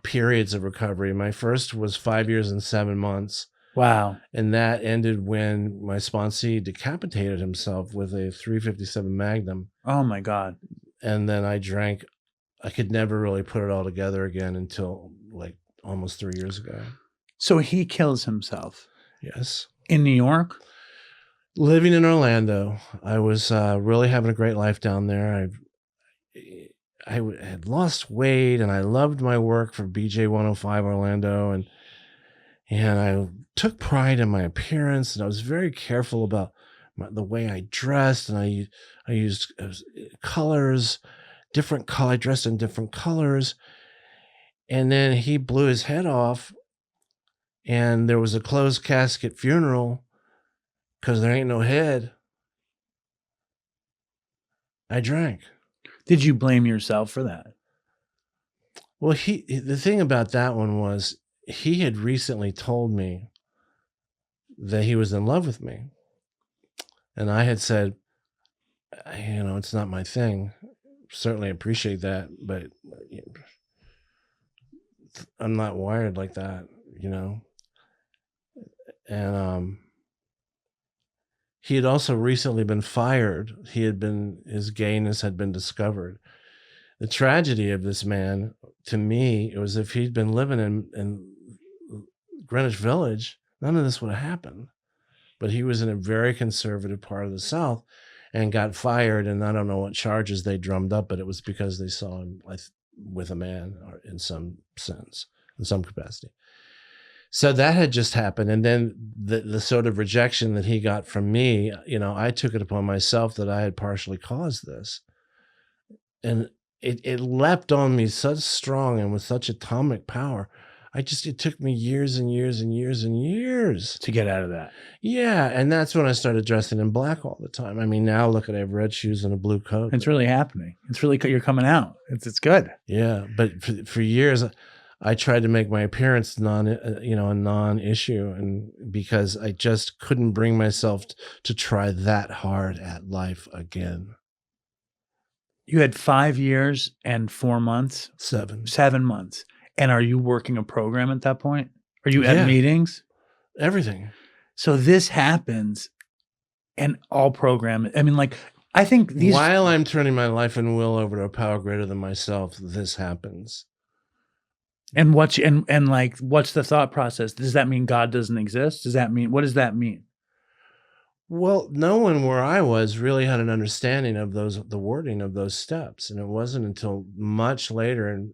periods of recovery. My first was 5 years and 7 months. Wow. And that ended when my sponsee decapitated himself with a .357 Magnum. Oh, my God. And then I drank. I could never really put it all together again until like almost 3 years ago. So he kills himself Yes. in New York? Living in Orlando, I was really having a great life down there. Had lost weight, and I loved my work for BJ 105 Orlando, and I took pride in my appearance, and I was very careful about the way I dressed, and I used colors, different color. I dressed in different colors, and then he blew his head off, and there was a closed casket funeral because there ain't no head. I drank. Did you blame yourself for that? Well, the thing about that one was he had recently told me that he was in love with me. And I had said, it's not my thing. Certainly appreciate that, but I'm not wired like that, And he had also recently been fired. His gayness had been discovered. The tragedy of this man, to me, it was if he'd been living in Greenwich Village, none of this would have happened. But he was in a very conservative part of the South and got fired. And I don't know what charges they drummed up, but it was because they saw him with a man, or in some sense, in some capacity. So that had just happened. And then the sort of rejection that he got from me, I took it upon myself that I had partially caused this. And it leapt on me such strong and with such atomic power. It took me years and years and years and years to get out of that. Yeah. And that's when I started dressing in black all the time. I mean, now look at, I have red shoes and a blue coat. It's really happening. It's really, you're coming out. It's good. Yeah. But for years, I tried to make my appearance a non-issue, and because I just couldn't bring myself to try that hard at life again. You had 5 years and 4 months? 7. 7 months. And are you working a program at that point? Are you at meetings? Everything. So this happens, and all program. I mean, I think these. While I'm turning my life and will over to a power greater than myself, this happens. And what's the thought process? Does that mean God doesn't exist? What does that mean? Well, no one where I was really had an understanding of the wording of those steps. And it wasn't until much later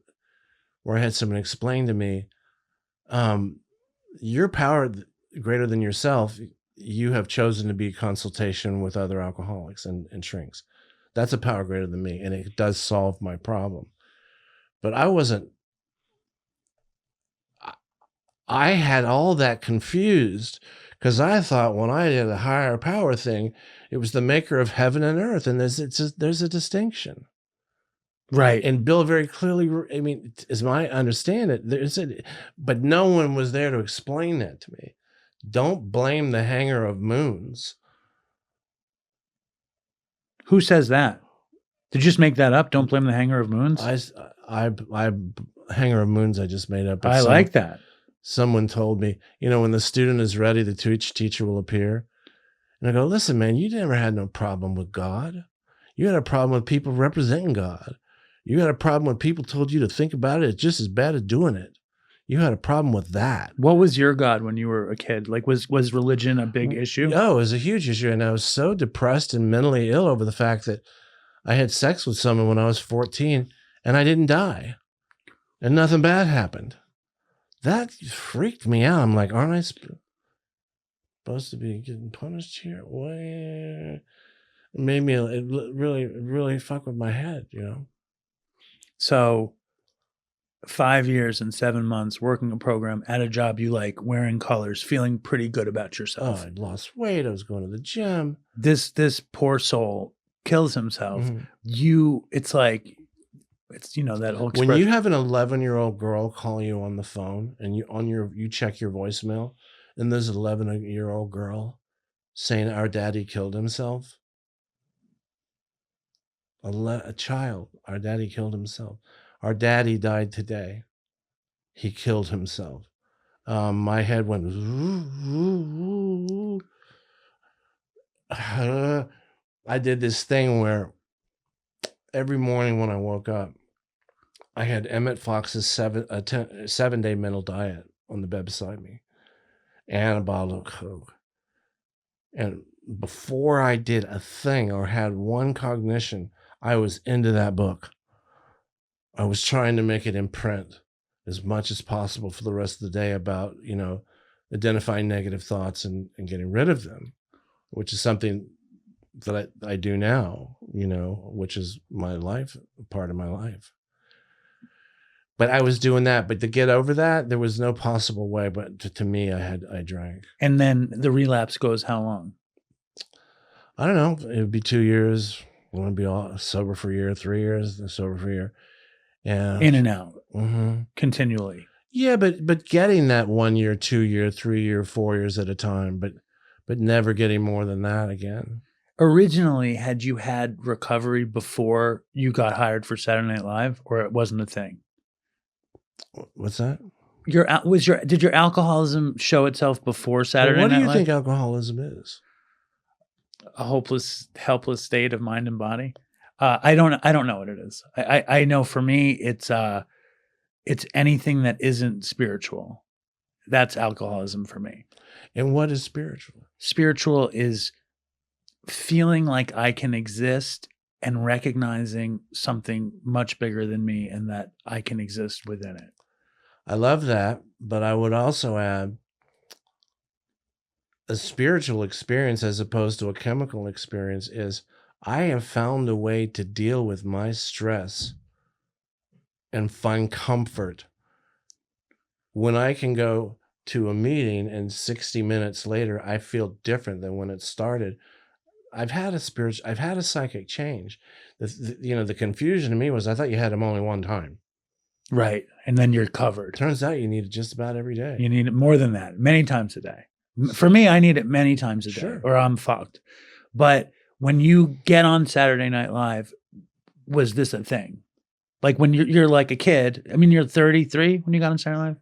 where I had someone explain to me, your power greater than yourself, you have chosen to be consultation with other alcoholics and shrinks. That's a power greater than me. And it does solve my problem. But I had all that confused because I thought when I did a higher power thing, it was the maker of heaven and earth. And there's a distinction. Right. And Bill very clearly, I mean, as I understand it, but no one was there to explain that to me. Don't blame the hanger of moons. Who says that? Did you just make that up? Don't blame the hanger of moons? I hanger of moons I just made up. I like that. Someone told me, when the student is ready, the teacher will appear. And I go, listen, man, you never had no problem with God. You had a problem with people representing God. You had a problem when people told you to think about it. It's just as bad as doing it. You had a problem with that. What was your God when you were a kid? Was religion a big issue? Oh, it was a huge issue. And I was so depressed and mentally ill over the fact that I had sex with someone when I was 14 and I didn't die. And nothing bad happened. That freaked me out. I'm like, aren't I supposed to be getting punished here? It made me, it really fuck with my head, So 5 years and 7 months working a program at a job you like, wearing colors, feeling pretty good about yourself. Oh, I'd lost weight. I was going to the gym. This poor soul kills himself. Mm-hmm. It's that whole expression. When you have an 11-year-old girl call you on the phone and you check your voicemail and there's an 11-year-old girl saying our daddy killed himself. A child, our daddy killed himself. Our daddy died today. He killed himself. My head went. I did this thing where every morning when I woke up, I had Emmett Fox's 7-day mental diet on the bed beside me and a bottle of Coke. And before I did a thing or had one cognition, I was into that book. I was trying to make it imprint as much as possible for the rest of the day about, identifying negative thoughts and getting rid of them, which is something that I do now, which is my life, part of my life. But I was doing that. But to get over that, there was no possible way. But to me, I drank. And then the relapse goes how long? I don't know. It would be 2 years. I want to be all sober for a year, 3 years, sober for a year. Yeah. In and out, Mm-hmm. continually. Yeah, but getting that 1 year, 2 year, 3 year, 4 years at a time, but never getting more than that again. Originally, had you had recovery before you got hired for Saturday Night Live, or it wasn't a thing? What's that? Did your alcoholism show itself before Saturday What Night do you Live? think alcoholism is? A hopeless, helpless state of mind and body. I don't know what it is. I know for me, it's anything that isn't spiritual. That's alcoholism for me. And what is spiritual? Spiritual is feeling like I can exist and recognizing something much bigger than me and that I can exist within it. I love that, but I would also add a spiritual experience as opposed to a chemical experience is I have found a way to deal with my stress and find comfort when I can go to a meeting and 60 minutes later, I feel different than when it started. I've had a psychic change. The confusion to me was I thought you had them only one time. Right. And then you're covered. Turns out you need it just about every day. You need it more than that, many times a day. For me, I need it many times a day or I'm fucked. But when you get on Saturday Night Live, was this a thing? Like when you're like a kid, I mean, you're 33 when you got on Saturday Night Live?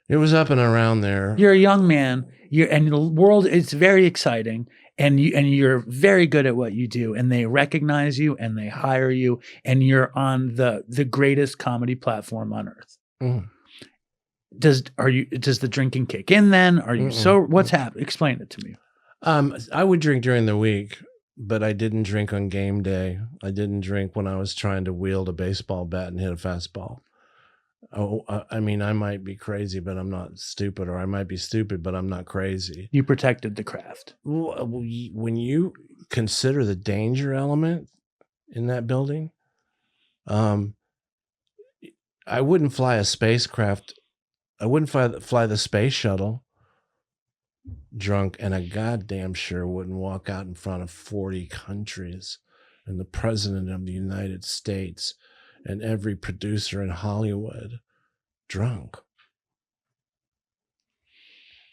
It was up and around there. You're a young man. And the world, it's very exciting. And you're very good at what you do. And they recognize you and they hire you. And you're on the greatest comedy platform on earth. Mm. Does the drinking kick in then? Are you what's happening? Explain it to me. I would drink during the week, but I didn't drink on game day. I didn't drink when I was trying to wield a baseball bat and hit a fastball. I mean, I might be crazy, but I'm not stupid, or I might be stupid, but I'm not crazy. You protected the craft. When you consider the danger element in that building, I wouldn't fly a spacecraft. I wouldn't fly the space shuttle drunk, and I goddamn sure wouldn't walk out in front of 40 countries and the president of the United States and every producer in Hollywood drunk.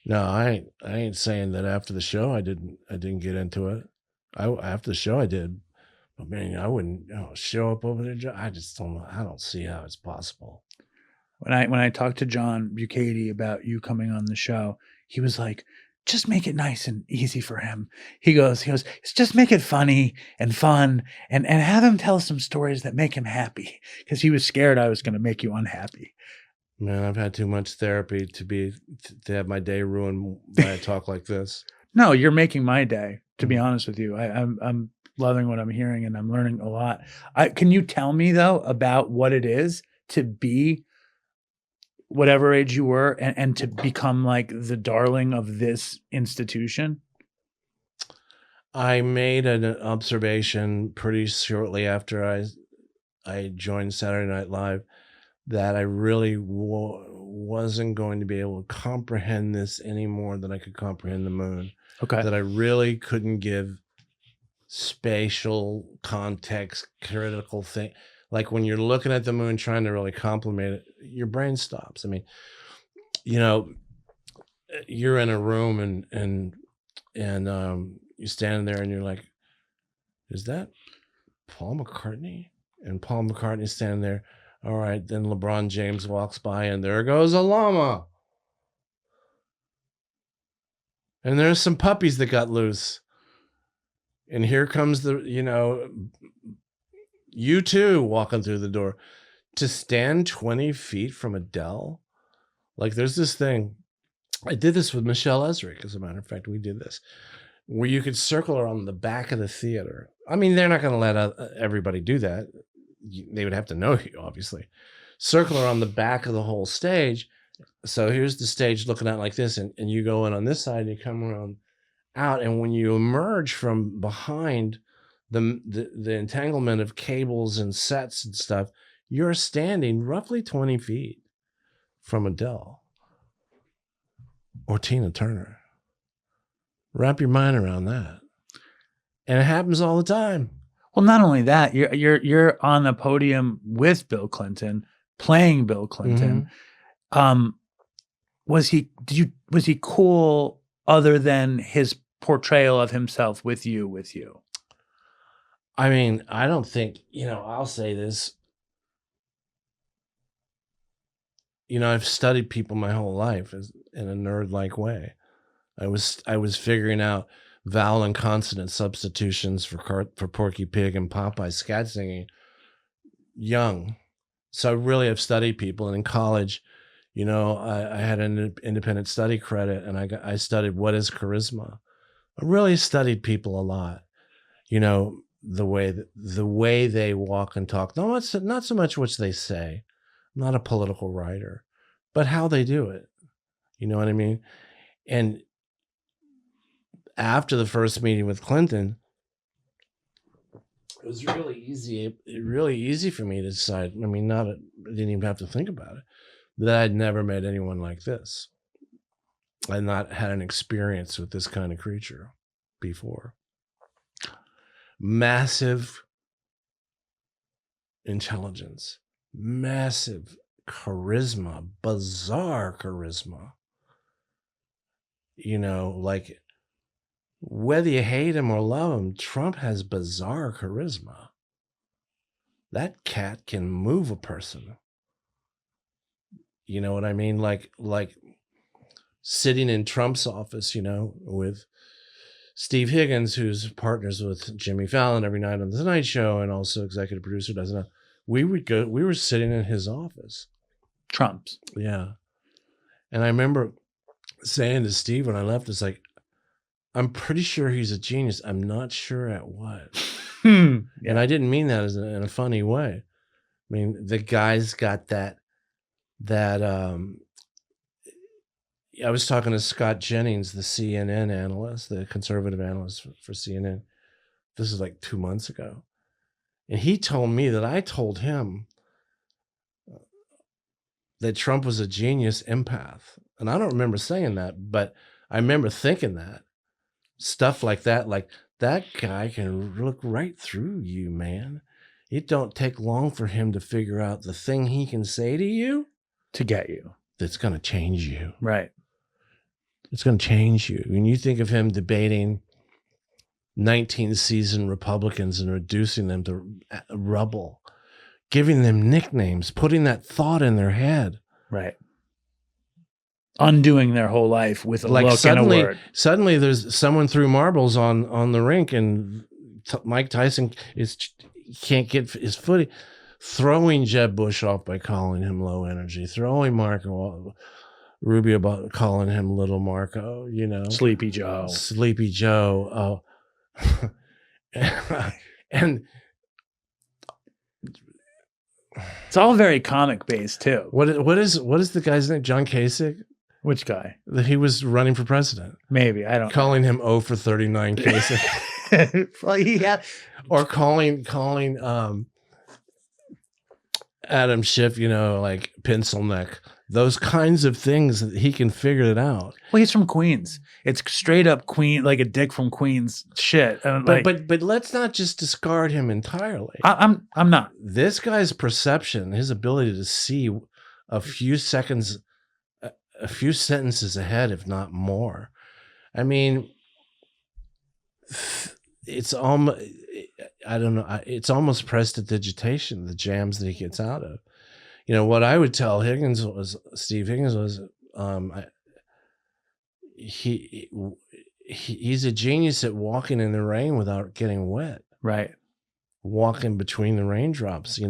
No, I ain't saying that after the show I didn't get into it. After the show I did, but man, I wouldn't show up over there. I just don't know. I don't see how it's possible. When I talked to John Bucati about you coming on the show, he was like, just make it nice and easy for him. He goes, just make it funny and fun and have him tell some stories that make him happy, because he was scared I was going to make you unhappy. Man, I've had too much therapy to have my day ruined by a talk like this. No, you're making my day, to be honest with you. I'm loving what I'm hearing and I'm learning a lot. Can you tell me though about what it is to be whatever age you were and to become like the darling of this institution? I made an observation pretty shortly after I joined Saturday Night Live that I really wasn't going to be able to comprehend this any more than I could comprehend the moon. Okay. That I really couldn't give spatial context, critical thing. Like when you're looking at the moon, trying to really compliment it, your brain stops. I mean, you're in a room and you're standing there and you're like, is that Paul McCartney? And Paul McCartney's standing there. All right. Then LeBron James walks by and there goes a llama. And there's some puppies that got loose. And here comes you two walking through the door. to stand 20 feet from a dell. Like there's this thing. I did this with Michelle Esrick, as a matter of fact. We did this where you could circle around the back of the theater. I mean, they're not going to let everybody do that. They would have to know you, obviously. Circle around the back of the whole stage. So here's the stage looking out like this, and you go in on this side and you come around out. And when you emerge from behind the entanglement of cables and sets and stuff, you're standing roughly 20 feet from Adele or Tina Turner. Wrap your mind around that. And it happens all the time. Well, not only that, you're on the podium with Bill Clinton, playing Bill Clinton. Mm-hmm. Was he cool other than his portrayal of himself with you? I mean, I don't think, I'll say this. I've studied people my whole life in a nerd-like way. I was figuring out vowel and consonant substitutions for Porky Pig and Popeye scat singing young. So I really have studied people. And in college, I had an independent study credit, and I studied what is charisma. I really studied people a lot. The way they walk and talk. Not so much what they say. I'm not a political writer, but how they do it. You know what I mean? And after the first meeting with Clinton, it was really easy for me to decide. I mean, I didn't even have to think about it, that I'd never met anyone like this. I'd not had an experience with this kind of creature before. Massive intelligence, massive charisma, bizarre charisma. Like whether you hate him or love him, Trump has bizarre charisma. That cat can move a person. You know what I mean? Like sitting in Trump's office, with Steve Higgins, who's partners with Jimmy Fallon every night on The Tonight Show and also executive producer, doesn't know. We were sitting in his office. Trump's. Yeah. And I remember saying to Steve when I left, it's like, I'm pretty sure he's a genius. I'm not sure at what. Yeah. And I didn't mean that in a funny way. I mean, the guy's got that I was talking to Scott Jennings, the CNN analyst, the conservative analyst for CNN. This is like 2 months ago. And he told me that I told him that Trump was a genius empath. And I don't remember saying that, but I remember thinking that. Stuff like that guy can look right through you, man. It don't take long for him to figure out the thing he can say to you to get you. That's going to change you. Right. It's going to change you. When you think of him debating 19 seasoned Republicans and reducing them to rubble, giving them nicknames, putting that thought in their head. Right. Undoing their whole life with a look suddenly, and a word. Suddenly there's someone threw marbles on the rink and Mike Tyson can't get his footing. Throwing Jeb Bush off by calling him low energy. Throwing Marco Rubio by calling him Little Marco, Sleepy Joe. Sleepy Joe. Oh. And it's all very comic based too. What is the guy's name? John Kasich? Which guy? That he was running for president. Maybe. I don't know. Calling him 0 for 39 Kasich. Well, he had, or calling Adam Schiff, like pencil neck. Those kinds of things that he can figure it out. Well, he's from Queens. It's straight up Queen, like a dick from Queens shit. But let's not just discard him entirely. I'm not. This guy's perception, his ability to see a few sentences ahead, if not more. I mean, it's almost, I don't know. It's almost prestidigitation, the jams that he gets out of. What I would tell Steve Higgins was, he's a genius at walking in the rain without getting wet. Right. Walking between the raindrops,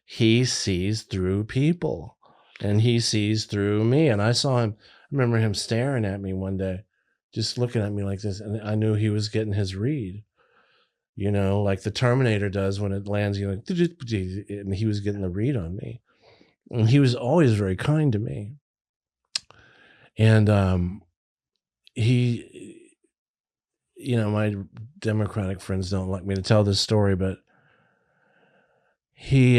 he sees through people, and he sees through me. And I remember him staring at me one day, just looking at me like this, and I knew he was getting his read, like the Terminator does when it lands, and he was getting the read on me. And he was always very kind to me. And he, my Democratic friends don't like me to tell this story, but he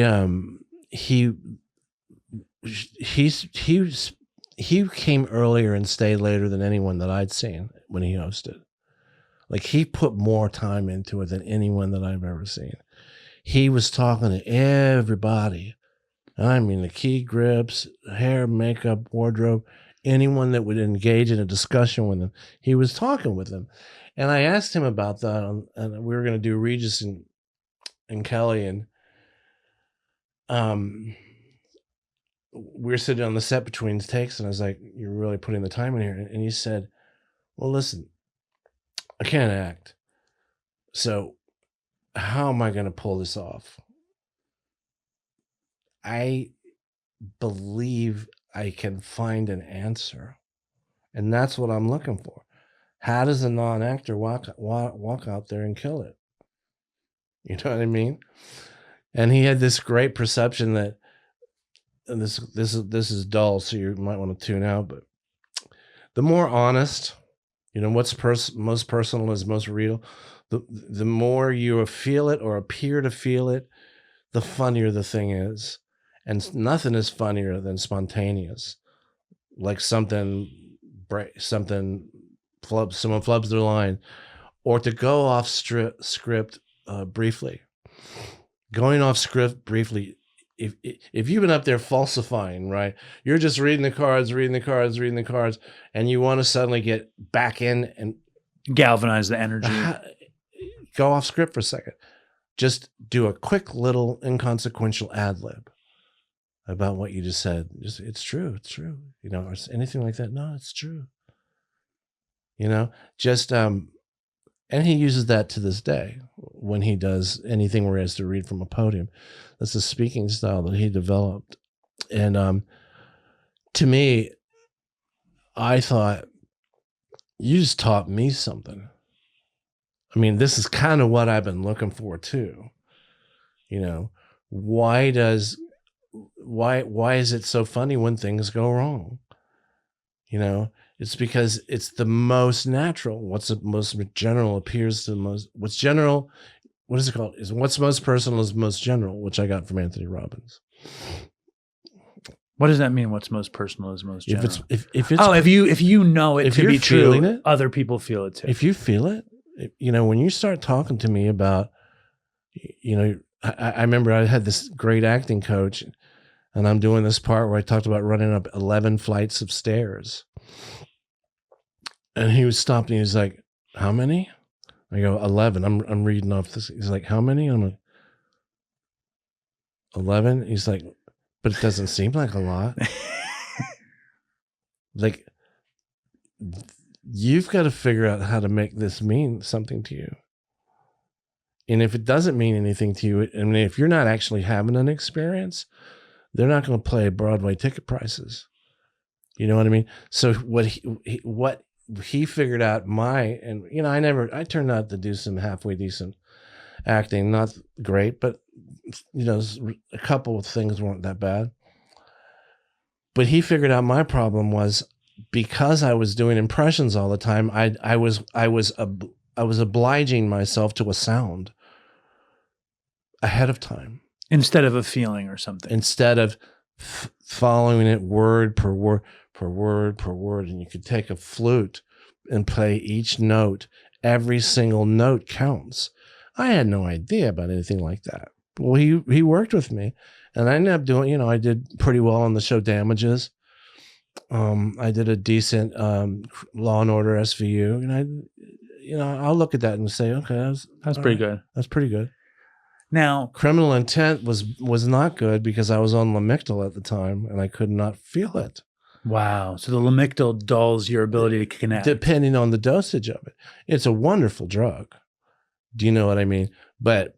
came earlier and stayed later than anyone that I'd seen when he hosted. Like, he put more time into it than anyone that I've ever seen. He was talking to everybody. I mean, the key grips, hair, makeup, wardrobe, anyone that would engage in a discussion with him, he was talking with them. And I asked him about that, and we were going to do Regis and Kelly, and we were sitting on the set between takes, and I was like, "You're really putting the time in here." And he said, "Well, listen, I can't act. So how am I going to pull this off? I believe I can find an answer. And that's what I'm looking for. How does a non-actor walk out there and kill it?" You know what I mean? And he had this great perception that, and this is dull, so you might want to tune out, but the more honest, what's most personal is most real. The more you feel it or appear to feel it, the funnier the thing is. And nothing is funnier than spontaneous. Like someone flubs their line, or to go off script briefly. Going off script briefly, if you've been up there falsifying, right? You're just reading the cards, and you want to suddenly get back in and galvanize the energy. Go off script for a second. Just do a quick little inconsequential ad lib about what you just said. It's true. Or anything like that. No, it's true. And he uses that to this day when he does anything where he has to read from a podium. That's a speaking style that he developed. And to me, I thought, you just taught me something. I mean, this is kind of what I've been looking for too. Why is it so funny when things go wrong? It's because it's the most natural. What's the most general appears to the most. What's general? What is it called? Is what's most personal is most general, which I got from Anthony Robbins. What does that mean? What's most personal is most general. If you know it to be true, other people feel it too. If you feel it, when you start talking to me about, I remember I had this great acting coach, and I'm doing this part where I talked about running up 11 flights of stairs. And he was stopped and he was like, "How many?" I go, 11. I'm reading off this. He's like, "How many?" I'm like, 11. He's like, "But it doesn't seem like a lot." Like, you've got to figure out how to make this mean something to you. And if it doesn't mean anything to you, I mean, if you're not actually having an experience, they're not going to play Broadway ticket prices. You know what I mean? So what he figured out I turned out to do some halfway decent acting, not great, but a couple of things weren't that bad. But he figured out my problem was, because I was doing impressions all the time, I was obliging myself to a sound ahead of time instead of a feeling or something. Instead of following it word per word per word per word, and you could take a flute and play each note. Every single note counts. I had no idea about anything like that. Well, he worked with me, and I ended up doing, I did pretty well on the show Damages. I did a decent Law and Order SVU, and I'll look at that and say, okay, that's pretty good. That's pretty good. Now, Criminal Intent was not good because I was on Lamictal at the time and I could not feel it. Wow. So the Lamictal dulls your ability to connect. Depending on the dosage of it. It's a wonderful drug. Do you know what I mean? But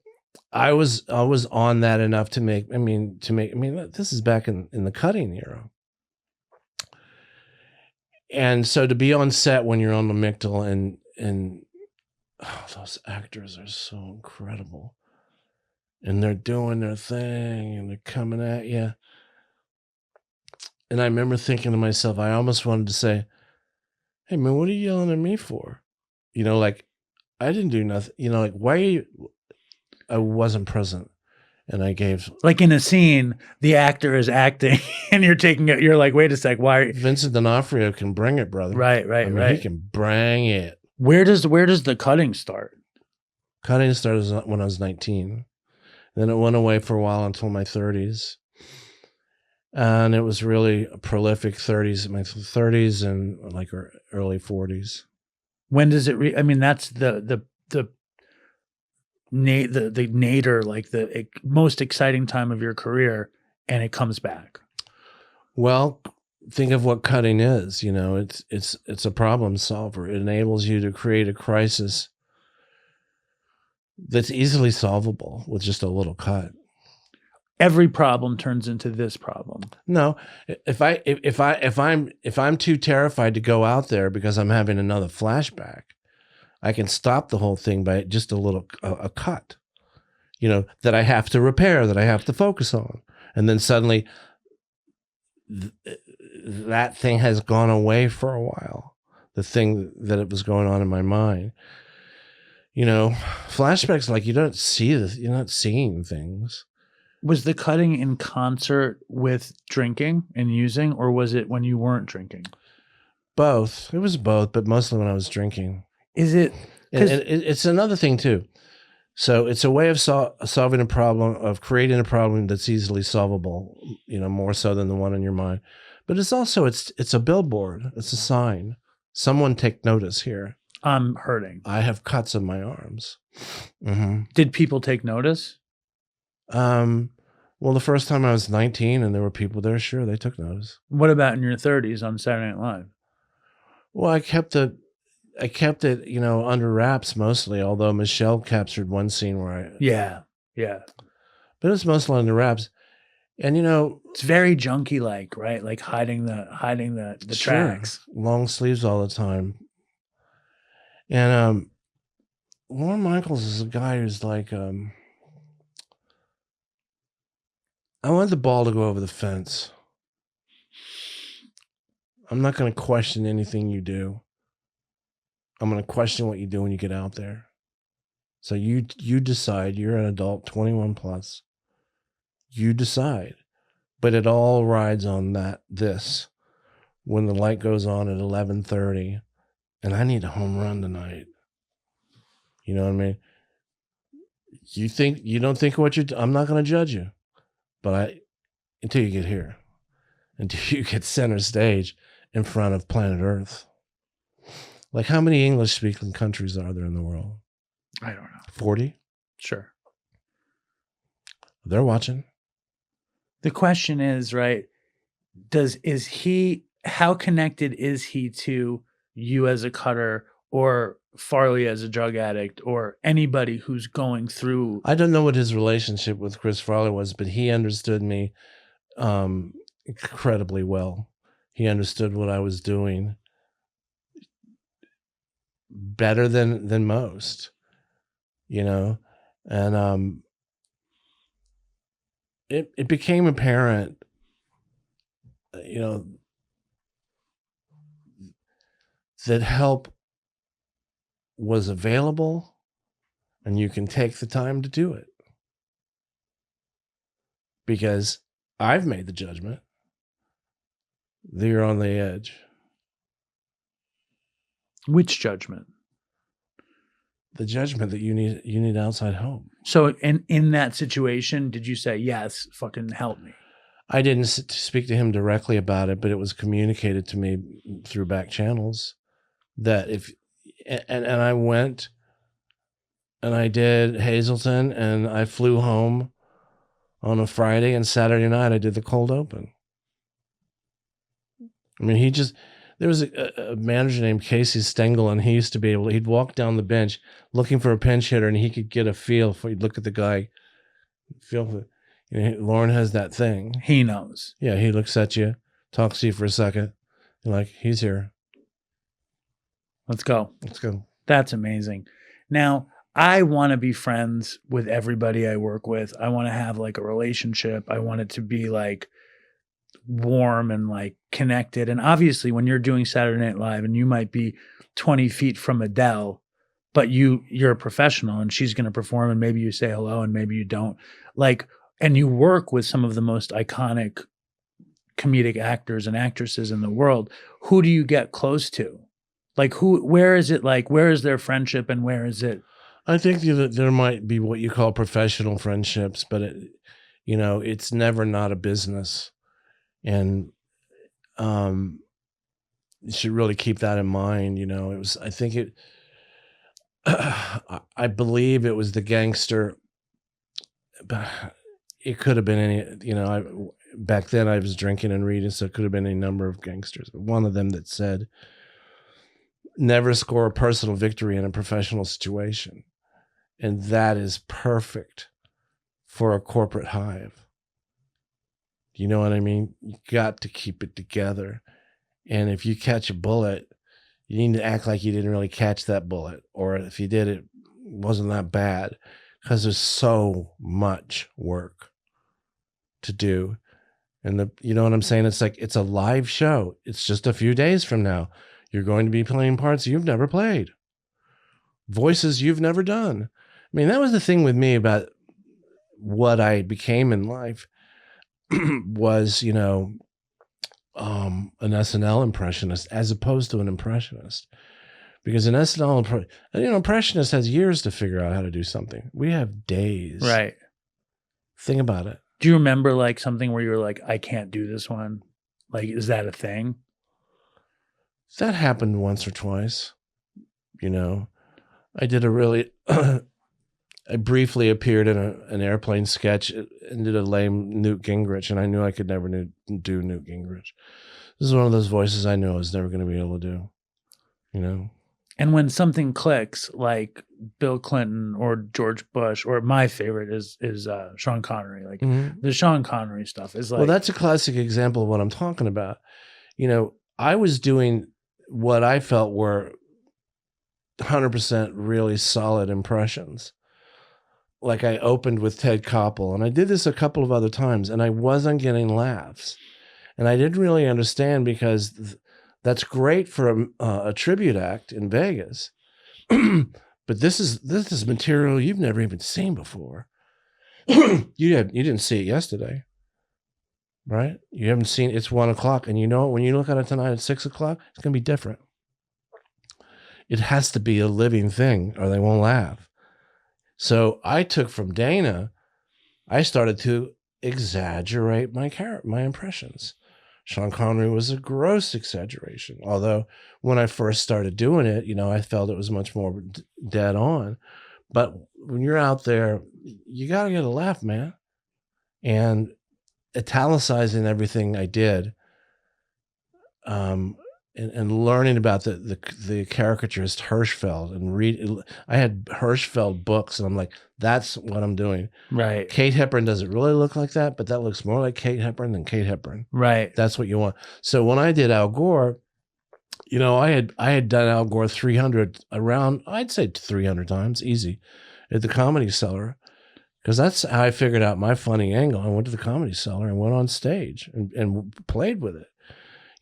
I was on that enough to make. This is back in the cutting era, and so to be on set when you're on the Mictal and those actors are so incredible, and they're doing their thing and they're coming at you. And I remember thinking to myself, I almost wanted to say, "Hey man, what are you yelling at me for?" Like I didn't do nothing. Like why are you? I wasn't present. And I gave, like in a scene, the actor is acting and you're taking it. You're like, wait a sec. Why? Vincent D'Onofrio can bring it, brother. Right. He can bring it. Where does the cutting start? Cutting started when I was 19. Then it went away for a while until my 30s. And it was really a prolific 30s, my 30s and like early 40s. When does it that's the nadir, like the most exciting time of your career, and it comes back. Well, think of what cutting is. It's a problem solver. It enables you to create a crisis that's easily solvable with just a little cut. Every problem turns into this problem. No, if I'm too terrified to go out there because I'm having another flashback, I can stop the whole thing by just a cut, that I have to repair, that I have to focus on. And then suddenly that thing has gone away for a while. The thing that it was going on in my mind, flashbacks, like you don't see this, you're not seeing things. Was the cutting in concert with drinking and using, or was it when you weren't drinking? Both. It was both, but mostly when I was drinking. Is it? And it's another thing too. So it's a way of solving a problem, of creating a problem that's easily solvable, more so than the one in your mind. But it's also, it's a billboard. It's a sign. Someone take notice here. I'm hurting. I have cuts on my arms. Mm-hmm. Did people take notice? Well, the first time I was 19 and there were people there, sure, they took notice. What about in your 30s on Saturday Night Live? Well, I kept it, under wraps mostly, although Michelle captured one scene where Yeah. But it's mostly under wraps. And it's very junkie like, right? Like hiding the sure, tracks. Long sleeves all the time. And Lorne Michaels is a guy who's like, I want the ball to go over the fence. I'm not going to question anything you do. I'm going to question what you do when you get out there. So you decide. You're an adult, 21 plus. You decide. But it all rides on this. When the light goes on at 11:30, and I need a home run tonight. You know what I mean? You don't think what I'm not going to judge you. But until you get here, until you get center stage in front of planet Earth. Like how many English speaking countries are there in the world? I don't know. 40? Sure. They're watching. The question is, right, how connected is he to you as a cutter or Farley as a drug addict or anybody who's going through? I don't know what his relationship with Chris Farley was, but he understood me incredibly well. He understood what I was doing better than most, and it became apparent, that help was available and you can take the time to do it. Because I've made the judgment that you're on the edge. Which judgment? The judgment that you need outside help. So in that situation, did you say, yes, fucking help me? I didn't speak to him directly about it, but it was communicated to me through back channels that and I went and I did Hazleton and I flew home on a Friday, and Saturday night I did the cold open. I mean, There was a manager named Casey Stengel, and he used to be able. He'd walk down the bench looking for a pinch hitter, and he could get a feel for. He'd look at the guy, feel for. Lauren has that thing. He knows. Yeah, he looks at you, talks to you for a second. You're like, he's here. Let's go. Let's go. That's amazing. Now, I want to be friends with everybody I work with. I want to have like a relationship. I want it to be like warm and like connected. And obviously when you're doing Saturday Night Live and you might be 20 feet from Adele, but you're a professional and she's going to perform and maybe you say hello and maybe you don't, like, and you work with some of the most iconic comedic actors and actresses in the world. Who do you get close to? Like where is it, like, where is their friendship and where is it? I think there might be what you call professional friendships, but it's never not a business. And you should really keep that in mind. I believe it was the gangster, but it could have been any, back then I was drinking and reading, so it could have been any number of gangsters. But one of them that said, never score a personal victory in a professional situation. And that is perfect for a corporate hive. You know what I mean? You got to keep it together. And if you catch a bullet, you need to act like you didn't really catch that bullet. Or if you did, it wasn't that bad. Because there's so much work to do. And you know what I'm saying? It's like, it's a live show. It's just a few days from now. You're going to be playing parts you've never played. Voices you've never done. I mean, that was the thing with me about what I became in life was, an SNL impressionist as opposed to an impressionist. Because an SNL impressionist has years to figure out how to do something. We have days. Right. Think about it. Do you remember like something where you were like, I can't do this one? Like, is that a thing? That happened once or twice. I did I briefly appeared in an airplane sketch and did a lame Newt Gingrich, and I knew I could never do Newt Gingrich. This is one of those voices I knew I was never going to be able to do, And when something clicks, like Bill Clinton or George Bush, or my favorite is Sean Connery. Like the Sean Connery stuff is like. Well, that's a classic example of what I'm talking about. I was doing what I felt were 100% really solid impressions. Like I opened with Ted Koppel, and I did this a couple of other times, and I wasn't getting laughs. And I didn't really understand, because that's great for a tribute act in Vegas. But this is material you've never even seen before. You didn't see it yesterday, right? You haven't seen it's 1:00, and when you look at it tonight at 6:00, it's gonna be different. It has to be a living thing, or they won't laugh. So I took from Dana, I started to exaggerate my impressions. Sean Connery was a gross exaggeration. Although when I first started doing it, I felt it was much more dead on. But when you're out there, you got to get a laugh, man. And italicizing everything I did, and learning about the caricaturist Hirschfeld, and I had Hirschfeld books, and I'm like, that's what I'm doing. Right. Kate Hepburn doesn't really look like that, but that looks more like Kate Hepburn than Kate Hepburn. Right. That's what you want. So when I did Al Gore, I had done Al Gore 300 times, easy, at the Comedy Cellar, because that's how I figured out my funny angle. I went to the Comedy Cellar and went on stage and played with it.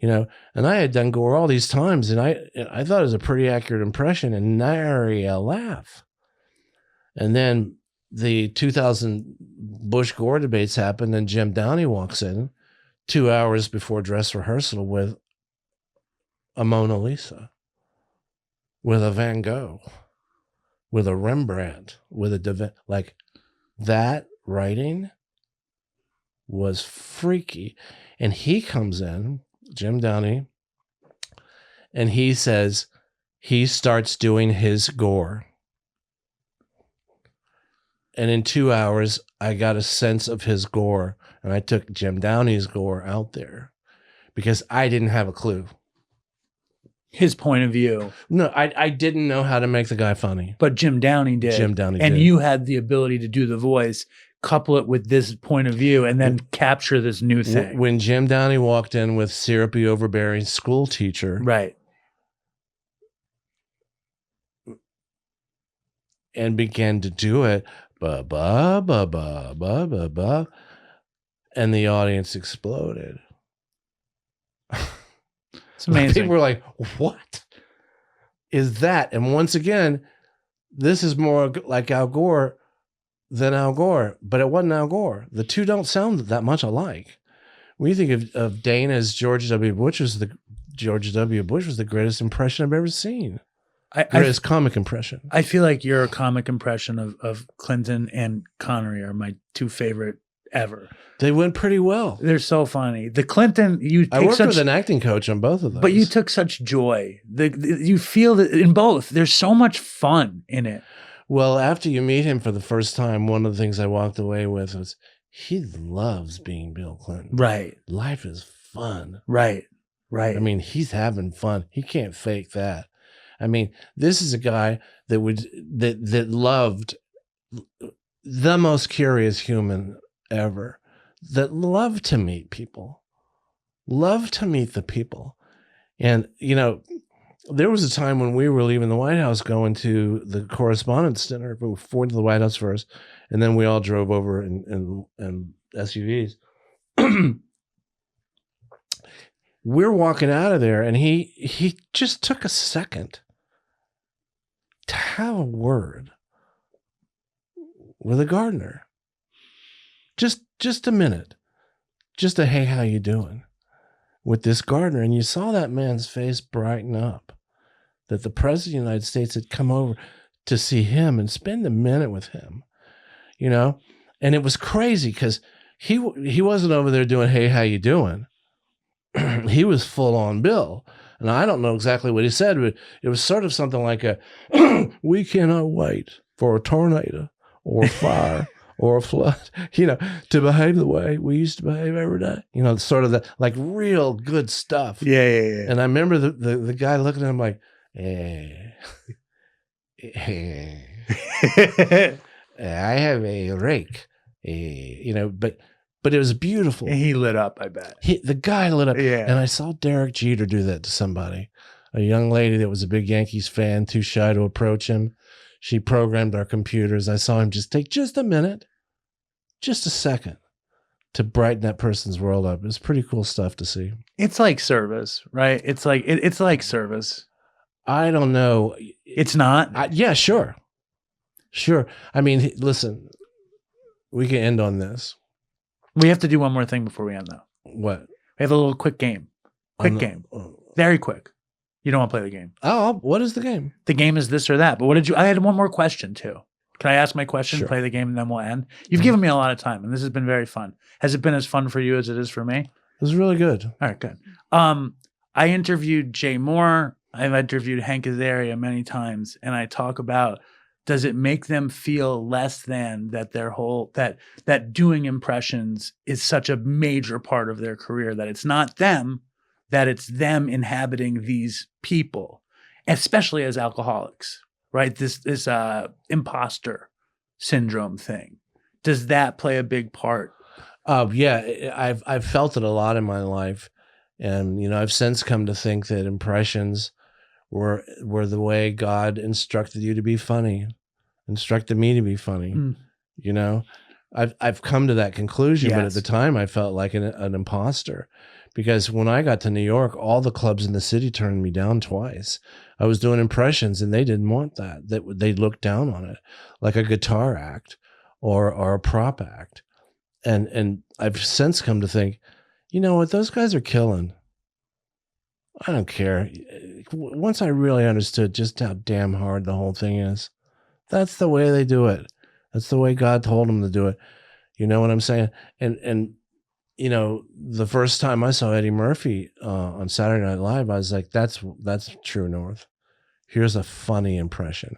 And I had done Gore all these times, and I thought it was a pretty accurate impression, and nary a laugh. And then the 2000 Bush Gore debates happened, and Jim Downey walks in 2 hours before dress rehearsal with a Mona Lisa, with a Van Gogh, with a Rembrandt, with a Da Vinci. Like, that writing was freaky. And he comes in, Jim Downey, and he says he starts doing his Gore. And in 2 hours, I got a sense of his Gore, and I took Jim Downey's Gore out there because I didn't have a clue. his point of view. No, I didn't know how to make the guy funny. But Jim Downey did. Jim Downey and did. you had the ability to do the voice, couple it with this point of view, and then capture this new thing. When Jim Downey walked in with syrupy, overbearing school teacher, right, and began to do it, ba ba ba ba ba ba ba, and the audience exploded. It's amazing. People were like, "What is that?" And once again, this is more like Al Gore than Al Gore, but it wasn't Al Gore. The two don't sound that much alike. When you think of Dana as George W. Bush was the greatest impression I've ever seen. Greatest comic impression. I feel like your comic impression of Clinton and Connery are my two favorite ever. They went pretty well. They're so funny. The Clinton, I worked with an acting coach on both of those. But you took such joy. You feel that in both. There's so much fun in it. Well, after you meet him for the first time, one of the things I walked away with was he loves being Bill Clinton. Right. Life is fun. Right. Right. I mean, he's having fun. He can't fake that. I mean, this is a guy that loved the most curious human ever, that loved to meet people, loved to meet the people. And, you know, there was a time when we were leaving the White House going to the Correspondents' Dinner. We went to the White House first, and then we all drove over in SUVs. We're walking out of there, and he just took a second to have a word with a gardener. Just a minute. Just a, hey, how you doing? With this gardener. And you saw that man's face brighten up. That the President of the United States had come over to see him and spend a minute with him. You know? And it was crazy because he wasn't over there doing, hey, how you doing? He was full on Bill. And I don't know exactly what he said, but it was sort of something like a, we cannot wait for a tornado or a fire or a flood, you know, to behave the way we used to behave every day. You know, sort of that, like real good stuff. Yeah. And I remember the guy looking at him like, I have a rake, you know, but it was beautiful. And he lit up, I bet. The guy lit up. Yeah. And I saw Derek Jeter do that to somebody, a young lady that was a big Yankees fan, too shy to approach him. She programmed our computers. I saw him just take just a minute, just a second to brighten that person's world up. It was pretty cool stuff to see. It's like service, right? It's like service. I don't know. It's not? Yeah, sure. Sure. I mean, listen, we can end on this. We have to do one more thing before we end, though. What? We have a little quick game. Very quick. You don't want to play the game. Oh, what is the game? The game is this or that. But I had one more question, too. Can I ask my question, Sure. play the game, and then we'll end? You've given me a lot of time, and this has been very fun. Has it been as fun for you as it is for me? It was really good. All right, good. I interviewed Jay Moore. I've interviewed Hank Azaria many times, and I talk about, does it make them feel less than that their whole, that doing impressions is such a major part of their career, that it's not them, that it's them inhabiting these people, especially as alcoholics, right? This imposter syndrome thing. Does that play a big part? Yeah, I've felt it a lot in my life. And, you know, I've since come to think that impressions were the way God instructed you to be funny, instructed me to be funny. You know, I've come to that conclusion, Yes. but at the time I felt like an imposter, because when I got to New York, all the clubs in the city turned me down twice. I was doing impressions and they didn't want that. They looked down on it like a guitar act or a prop act. And I've since come to think, you know what, those guys are killing. I don't care. Once I really understood just how damn hard the whole thing is, that's the way they do it. That's the way God told them to do it. You know what I'm saying? And you know, the first time I saw Eddie Murphy on Saturday Night Live, I was like, that's true north. Here's a funny impression.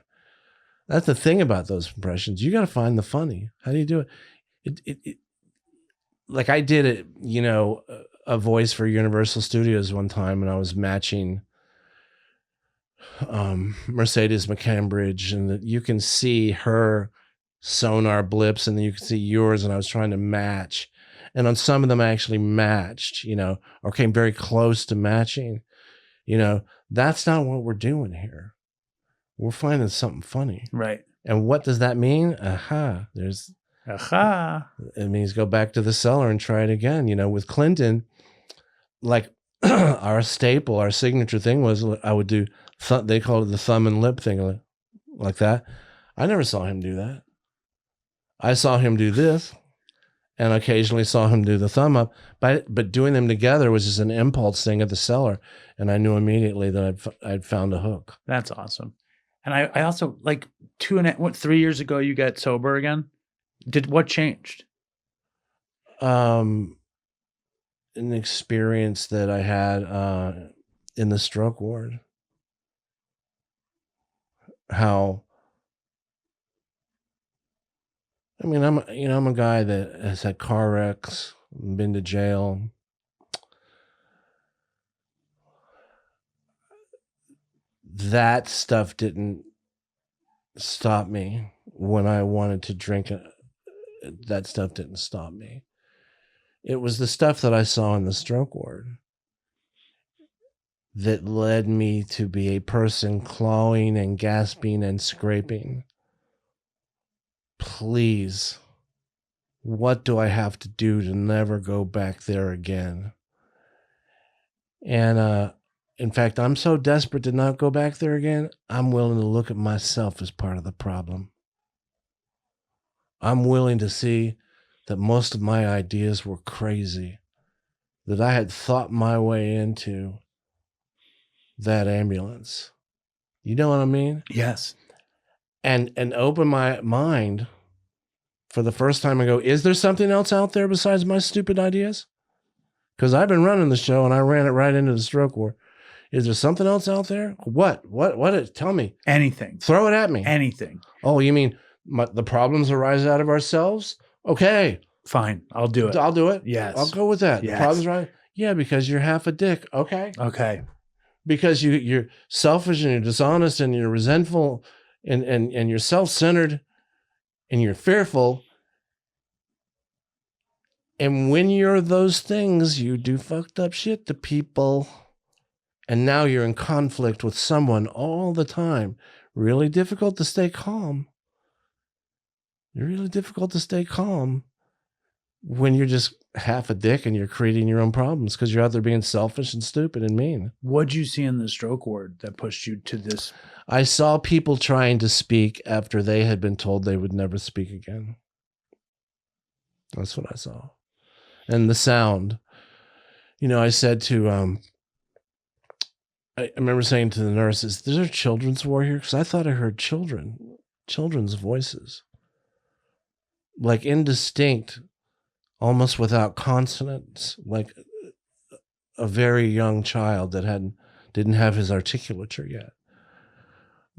That's the thing about those impressions. You got to find the funny. How do you do it? It like I did it, you know, a voice for Universal Studios one time, and I was matching Mercedes McCambridge, and that you can see her sonar blips and then you can see yours, and I was trying to match. And on some of them I actually matched, or came very close to matching. That's not what we're doing here. We're finding something funny. Right. And what does that mean? It means go back to the cellar and try it again. With Clinton, like our staple, our signature thing was I would do, they call it the thumb and lip thing, like that. I never saw him do that. I saw him do this, and occasionally saw him do the thumb up, but doing them together was just an impulse thing at the cellar, and I knew immediately that I'd found a hook. That's awesome. And I also, like 3 years ago, you got sober again. What changed? An experience that I had in the stroke ward. I'm a guy that has had car wrecks, been to jail. That stuff didn't stop me when I wanted to drink. That stuff didn't stop me. It was the stuff that I saw in the stroke ward that led me to be a person clawing and gasping and scraping. Please, what do I have to do to never go back there again? And in fact, I'm so desperate to not go back there again, I'm willing to look at myself as part of the problem. I'm willing to see that most of my ideas were crazy, that I had thought my way into that ambulance. You know what I mean? Yes. And open my mind for the first time and go, is there something else out there besides my stupid ideas? Because I've been running the show and I ran it right into the stroke ward. Is there something else out there? What? Tell me. Anything. Throw it at me. Anything. Oh, you mean the problems arise out of ourselves? Okay. Fine. I'll do it. I'll do it. Yes. I'll go with that. Yes. The problems right? Yeah, because you're half a dick. Okay. Okay. Because you're selfish and you're dishonest and you're resentful and you're self-centered and you're fearful. And when you're those things, you do fucked up shit to people. And now you're in conflict with someone all the time. Really difficult to stay calm. Really difficult to stay calm when you're just half a dick and you're creating your own problems because you're out there being selfish and stupid and mean. What'd you see in the stroke ward that pushed you to this? I saw people trying to speak after they had been told they would never speak again. That's what I saw. And the sound. I said to... I remember saying to the nurses, "There's a children's ward here?" Because I thought I heard children's voices. Like indistinct, almost without consonants, like a very young child that didn't have his articulature yet.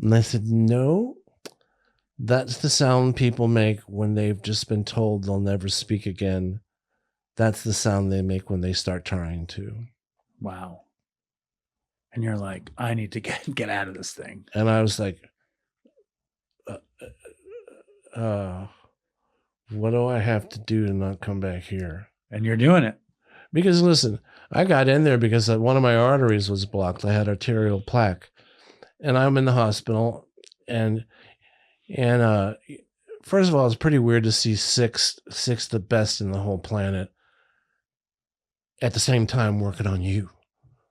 And I said, "No, that's the sound people make when they've just been told they'll never speak again. That's the sound they make when they start trying to." Wow. And you're like, I need to get out of this thing. And I was like, what do I have to do to not come back here? And you're doing it. Because listen, I got in there because one of my arteries was blocked. I had arterial plaque. And I'm in the hospital. And first of all, it's pretty weird to see six the best in the whole planet at the same time working on you.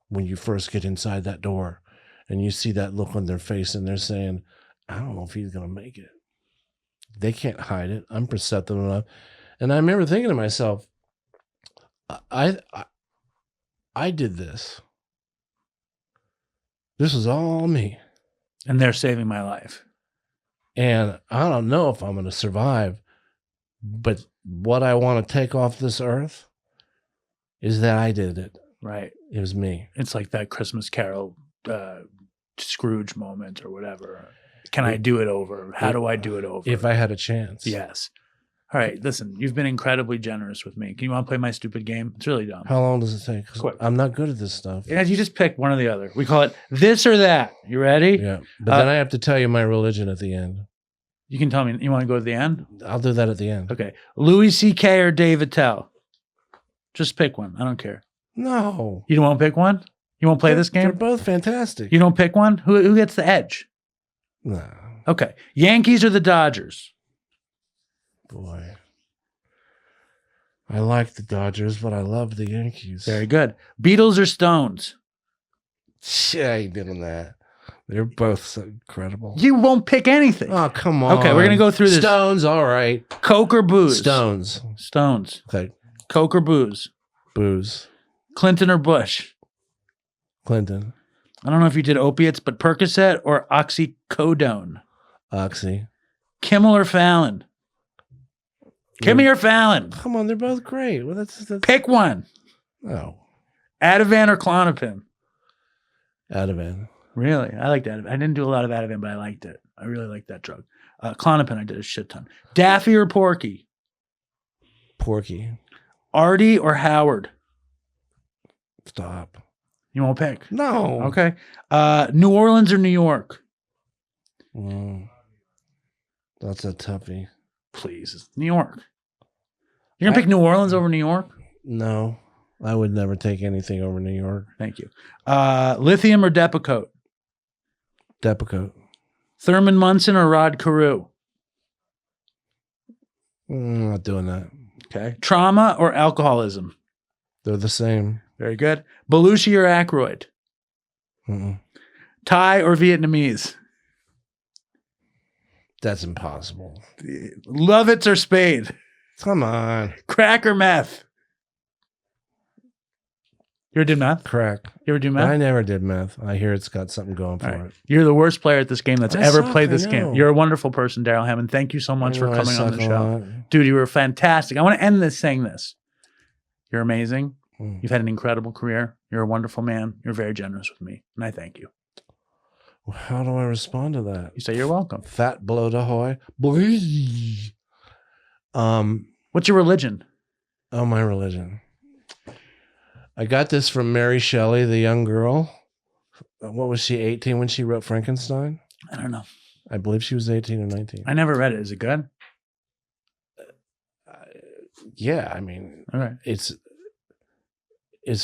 When you first get inside that door and you see that look on their face and they're saying, I don't know if he's going to make it. They can't hide it. I'm perceptive enough. And I remember thinking to myself, I did this. This was all me. And they're saving my life. And I don't know if I'm going to survive, but what I want to take off this earth is that I did it. Right. It was me. It's like that Christmas Carol Scrooge moment or whatever. Can I do it over? How do I do it over? If I had a chance. Yes. All right, listen, you've been incredibly generous with me. Can you want to play my stupid game? It's really dumb. How long does it take? 'Cause Quick. I'm not good at this stuff. Yeah, you just pick one or the other. We call it this or that. You ready? Yeah. But then I have to tell you my religion at the end. You can tell me. You want to go to the end? I'll do that at the end. Okay. Louis C.K. or Dave Attell? Just pick one. I don't care. No. You don't want to pick one? You won't play this They're game? both fantastic. You don't pick one? Who gets the edge? No. Okay. Yankees or the Dodgers? Boy. I like the Dodgers, but I love the Yankees. Very good. Beatles or Stones? Shit, I ain't doing that. They're both so incredible. You won't pick anything. Oh, come on. Okay, we're going to go through this. Stones, all right. Coke or booze? Stones. Stones. Okay. Coke or booze? Booze. Clinton or Bush? Clinton. I don't know if you did opiates, but Percocet or oxycodone? Oxy. Kimmel or Fallon? Kimmel or Fallon? Come on, they're both great. Well, that's Pick one. Oh. Ativan or Klonopin? Ativan. Really? I liked Ativan. I didn't do a lot of Ativan, but I liked it. I really liked that drug. Klonopin, I did a shit ton. Daffy or Porky? Porky. Artie or Howard? Stop. You won't pick? No. Okay. New Orleans or New York? That's a toughie. Please. New York. You're going to pick New Orleans over New York? No. I would never take anything over New York. Thank you. Lithium or Depakote? Depakote. Thurman Munson or Rod Carew? Not doing that. Okay. Trauma or alcoholism? They're the same. Very good. Belushi or Aykroyd? Mm-mm. Thai or Vietnamese? That's impossible. Lovitz or Spade? Come on. Crack or meth? You ever did meth? Crack. You ever do meth? I never did meth. I hear it's got something going for it. You're the worst player at this game that's I ever suck, played I this know. game. You're a wonderful person, Darrell Hammond. Thank you so much for I coming on suck the a show. lot. Dude, you were fantastic. I want to end this saying this. You're amazing. Mm. You've had an incredible career. You're a wonderful man. You're very generous with me. And I thank you. How do I respond to that? You say you're welcome. Fat bloat ahoy. Blee. What's your religion? Oh, my religion. I got this from Mary Shelley, the young girl. What was she, 18 when she wrote Frankenstein? I don't know. I believe she was 18 or 19. I never read it. Is it good? Yeah, I mean, All right. it's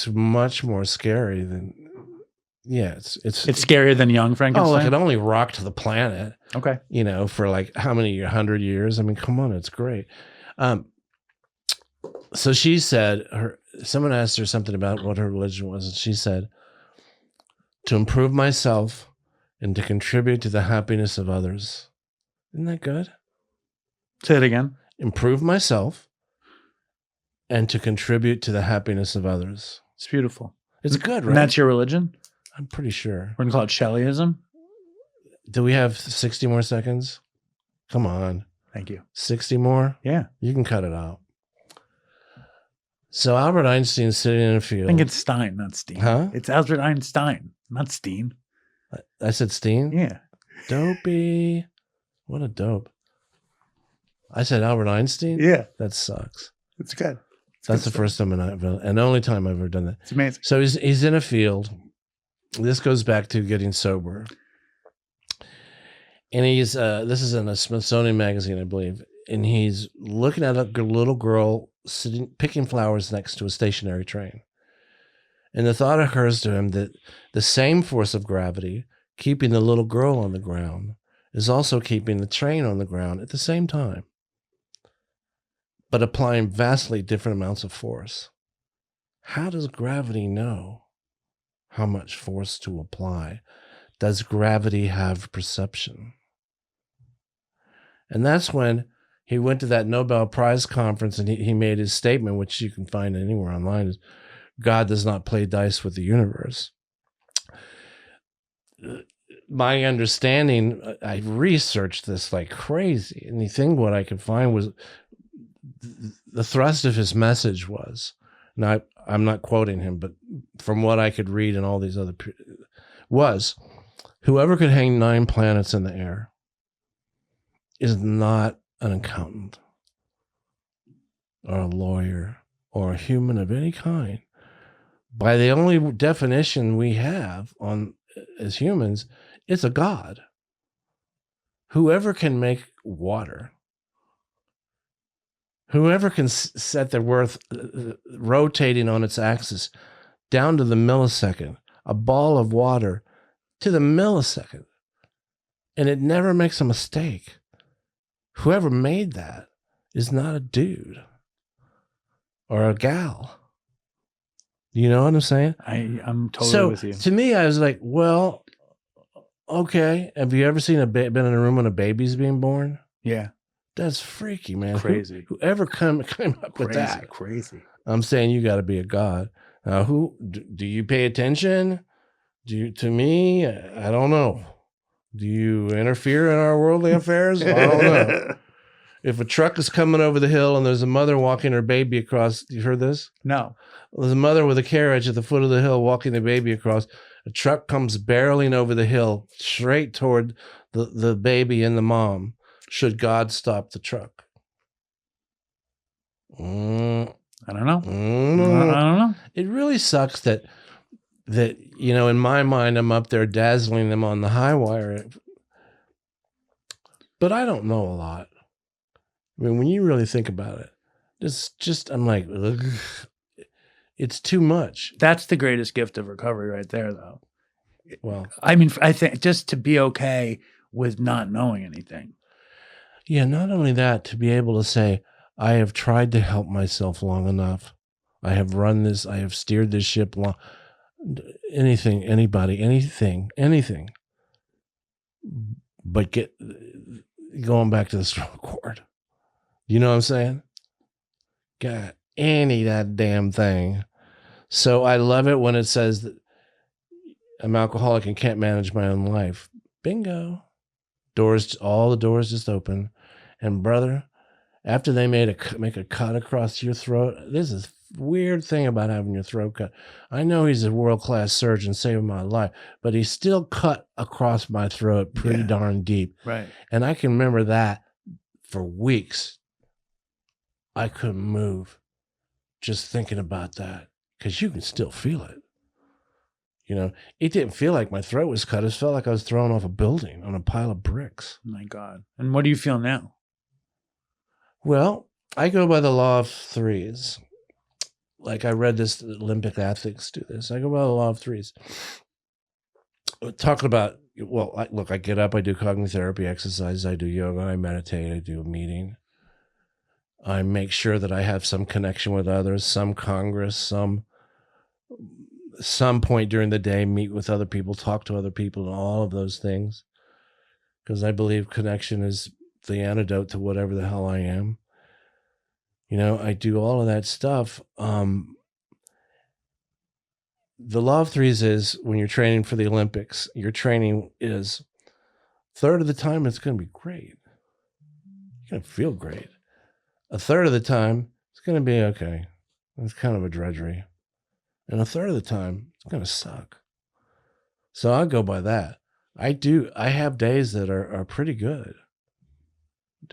much more scary than, yeah, it's scarier than Young Frankenstein. Oh, look, it only rocked the planet, Okay. you know, for like how many 100 years? I mean, come on, it's great. So she said, someone asked her something about what her religion was, and she said, to improve myself and to contribute to the happiness of others. Isn't that good? Say it again. Improve myself and to contribute to the happiness of others. It's beautiful. It's good, right? And that's your religion? I'm pretty sure. We're going to call it Shelleyism? Do we have 60 more seconds? Come on. Thank you. 60 more? Yeah. You can cut it out. So Albert Einstein's sitting in a field. I think it's Stein, not Steen. Huh? It's Albert Einstein, not Steen. I said Steen? Yeah. Dopey. What a dope. I said Albert Einstein? Yeah. That sucks. It's good. That's the first time and only time I've ever done that. It's amazing. So he's in a field. This goes back to getting sober. And he's, this is in a Smithsonian magazine, I believe. And he's looking at a little girl sitting, picking flowers next to a stationary train. And the thought occurs to him that the same force of gravity keeping the little girl on the ground is also keeping the train on the ground at the same time, but applying vastly different amounts of force. How does gravity know how much force to apply? Does gravity have perception? And that's when he went to that Nobel Prize conference and he made his statement, which you can find anywhere online, is God does not play dice with the universe. My understanding, I researched this like crazy, and the thing what I could find was the thrust of his message was, and I'm not quoting him, but from what I could read and all these other, was whoever could hang 9 planets in the air is not an accountant. or a lawyer or a human of any kind, by the only definition we have on as humans, it's a God. Whoever can make water, whoever can set the earth rotating on its axis down to the millisecond, a ball of water to the millisecond, and it never makes a mistake. Whoever made that is not a dude or a gal. You know what I'm saying? I'm totally with you. To me, I was like, well, okay. Have you ever seen been in a room when a baby's being born? Yeah. That's freaky, man. Crazy. Whoever came up with that? Crazy. I'm saying you got to be a god. Now, do you pay attention? To me? I don't know. Do you interfere in our worldly affairs? I don't know. If a truck is coming over the hill and there's a mother walking her baby across, you heard this? No. There's a mother with a carriage at the foot of the hill walking the baby across. A truck comes barreling over the hill straight toward the baby and the mom. Should God stop the truck? I don't know. I don't know. It really sucks that in my mind, I'm up there dazzling them on the high wire. But I don't know a lot. I mean, when you really think about it, I'm like, ugh, it's too much. That's the greatest gift of recovery right there, though. Well, I mean, I think just to be okay with not knowing anything. Yeah, not only that, to be able to say, I have tried to help myself long enough. I have run this, I have steered this ship long. Anything, anybody, anything. But going back to the stroke cord. You know what I'm saying? God, that damn thing. So I love it when it says that I'm alcoholic and can't manage my own life. Bingo. All the doors just open. And brother, after they make a cut across your throat, this is weird thing about having your throat cut. I know he's a world-class surgeon saving my life, but he still cut across my throat pretty darn deep. Right. And I can remember that for weeks. I couldn't move just thinking about that because you can still feel it. You know, it didn't feel like my throat was cut. It felt like I was thrown off a building on a pile of bricks. Oh my God. And what do you feel now? Well, I go by the law of threes. Like I read this, Olympic athletes do this. I go by the law of threes. Talking about, I get up, I do cognitive therapy exercises, I do yoga, I meditate, I do a meeting. I make sure that I have some connection with others, some congress, some point during the day, meet with other people, talk to other people, and all of those things. Because I believe connection is the antidote to whatever the hell I am. You know, I do all of that stuff. The law of threes is when you're training for the Olympics, your training is third of the time it's going to be great. You're going to feel great. A third of the time it's going to be okay. It's kind of a drudgery. And a third of the time it's going to suck. So I go by that. I have days that are pretty good.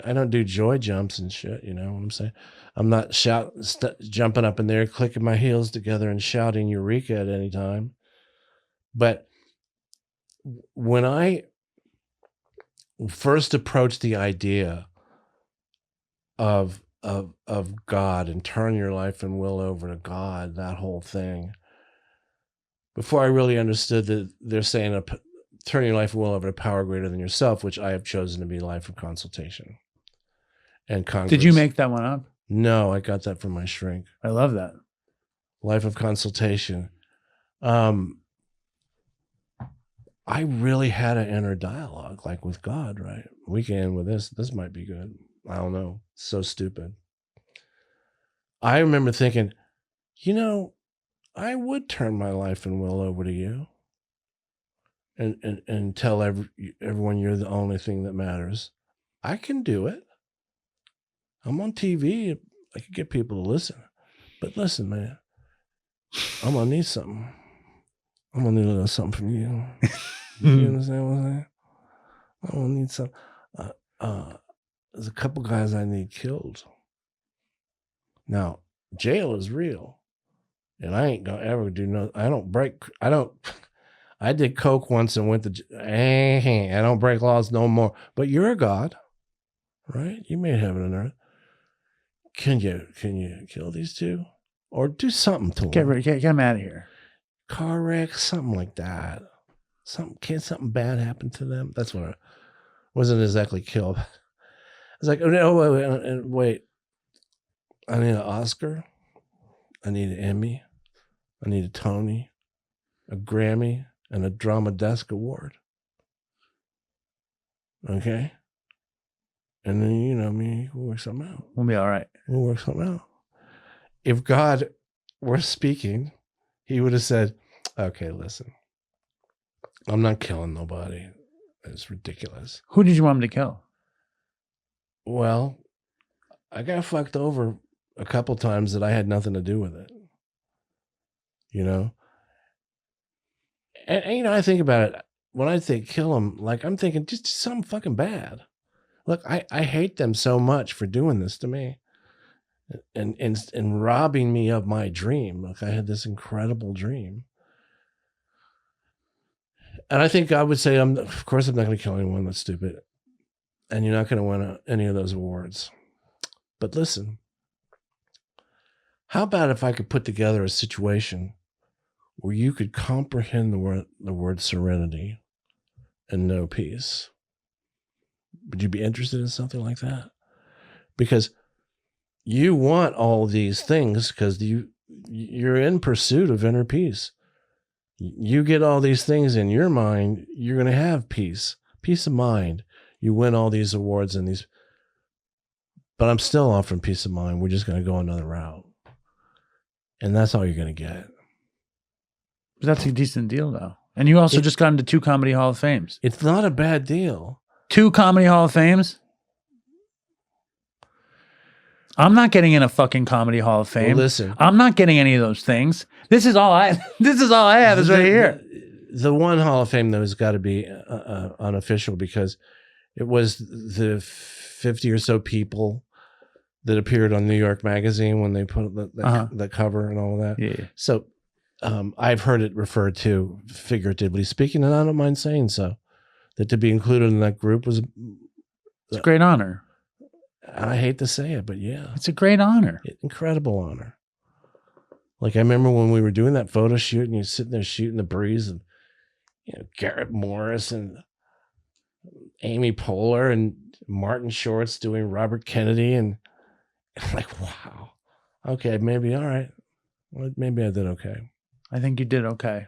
I don't do joy jumps and shit, you know what I'm saying? I'm not jumping up in there, clicking my heels together and shouting Eureka at any time. But when I first approached the idea of God and turn your life and will over to God, that whole thing, before I really understood that they're saying turn your life and will over to power greater than yourself, which I have chosen to be life of consultation and Congress. Did you make that one up? No, I got that from my shrink. I love that. Life of consultation. I really had an inner dialogue, like with God, right? We can end with this. This might be good. I don't know. So stupid. I remember thinking, you know, I would turn my life and will over to you and tell everyone you're the only thing that matters. I can do it. I'm on TV. I could get people to listen. But listen, man, I'm going to need something. I'm going to need a little something from you. You understand what I'm saying? I'm going to need some. There's a couple guys I need killed. Now, jail is real. And I ain't gonna ever do no. I did coke once and went to. I don't break laws no more. But you're a God, right? You made heaven and earth. Can you kill these two, or do something to them? Get them out of here. Car wreck, something like that. Something bad happen to them? That's what I wasn't exactly killed. I was like, oh no, wait. I need an Oscar. I need an Emmy. I need a Tony, a Grammy, and a Drama Desk Award. Okay? And then, you know me, we'll work something out. We'll be all right. We'll work something out. If God were speaking, he would have said, okay, listen, I'm not killing nobody. It's ridiculous. Who did you want him to kill? Well, I got fucked over a couple times that I had nothing to do with it. You know? And you know, I think about it. When I think kill him, like I'm thinking just something fucking bad. Look, I hate them so much for doing this to me and robbing me of my dream. Like I had this incredible dream. And I think God would say, of course I'm not going to kill anyone. That's stupid. And you're not going to win any of those awards. But listen, how about if I could put together a situation where you could comprehend the word serenity and know peace? Would you be interested in something like that? Because you want all these things because you're in pursuit of inner peace. You get all these things in your mind, you're going to have peace of mind. You win all these awards and these, but I'm still offering peace of mind. We're just going to go another route. And that's all you're going to get. But that's a decent deal, though. And you also just got into 2 Comedy Hall of Fames. It's not a bad deal. 2 Comedy Hall of Fames? I'm not getting in a fucking Comedy Hall of Fame. Well, listen. I'm not getting any of those things. This is all I have is right here. The one Hall of Fame, though, has got to be unofficial because it was the 50 or so people that appeared on New York Magazine when they put the cover and all of that. Yeah. So I've heard it referred to, figuratively speaking, and I don't mind saying so, that to be included in that group was... It's a great honor. I hate to say it, but yeah. It's a great honor. Incredible honor. Like I remember when we were doing that photo shoot and you're sitting there shooting the breeze and, you know, Garrett Morris and Amy Poehler and Martin Short's doing Robert Kennedy, and like, wow. Okay, maybe all right. Well, maybe I did okay. I think you did okay.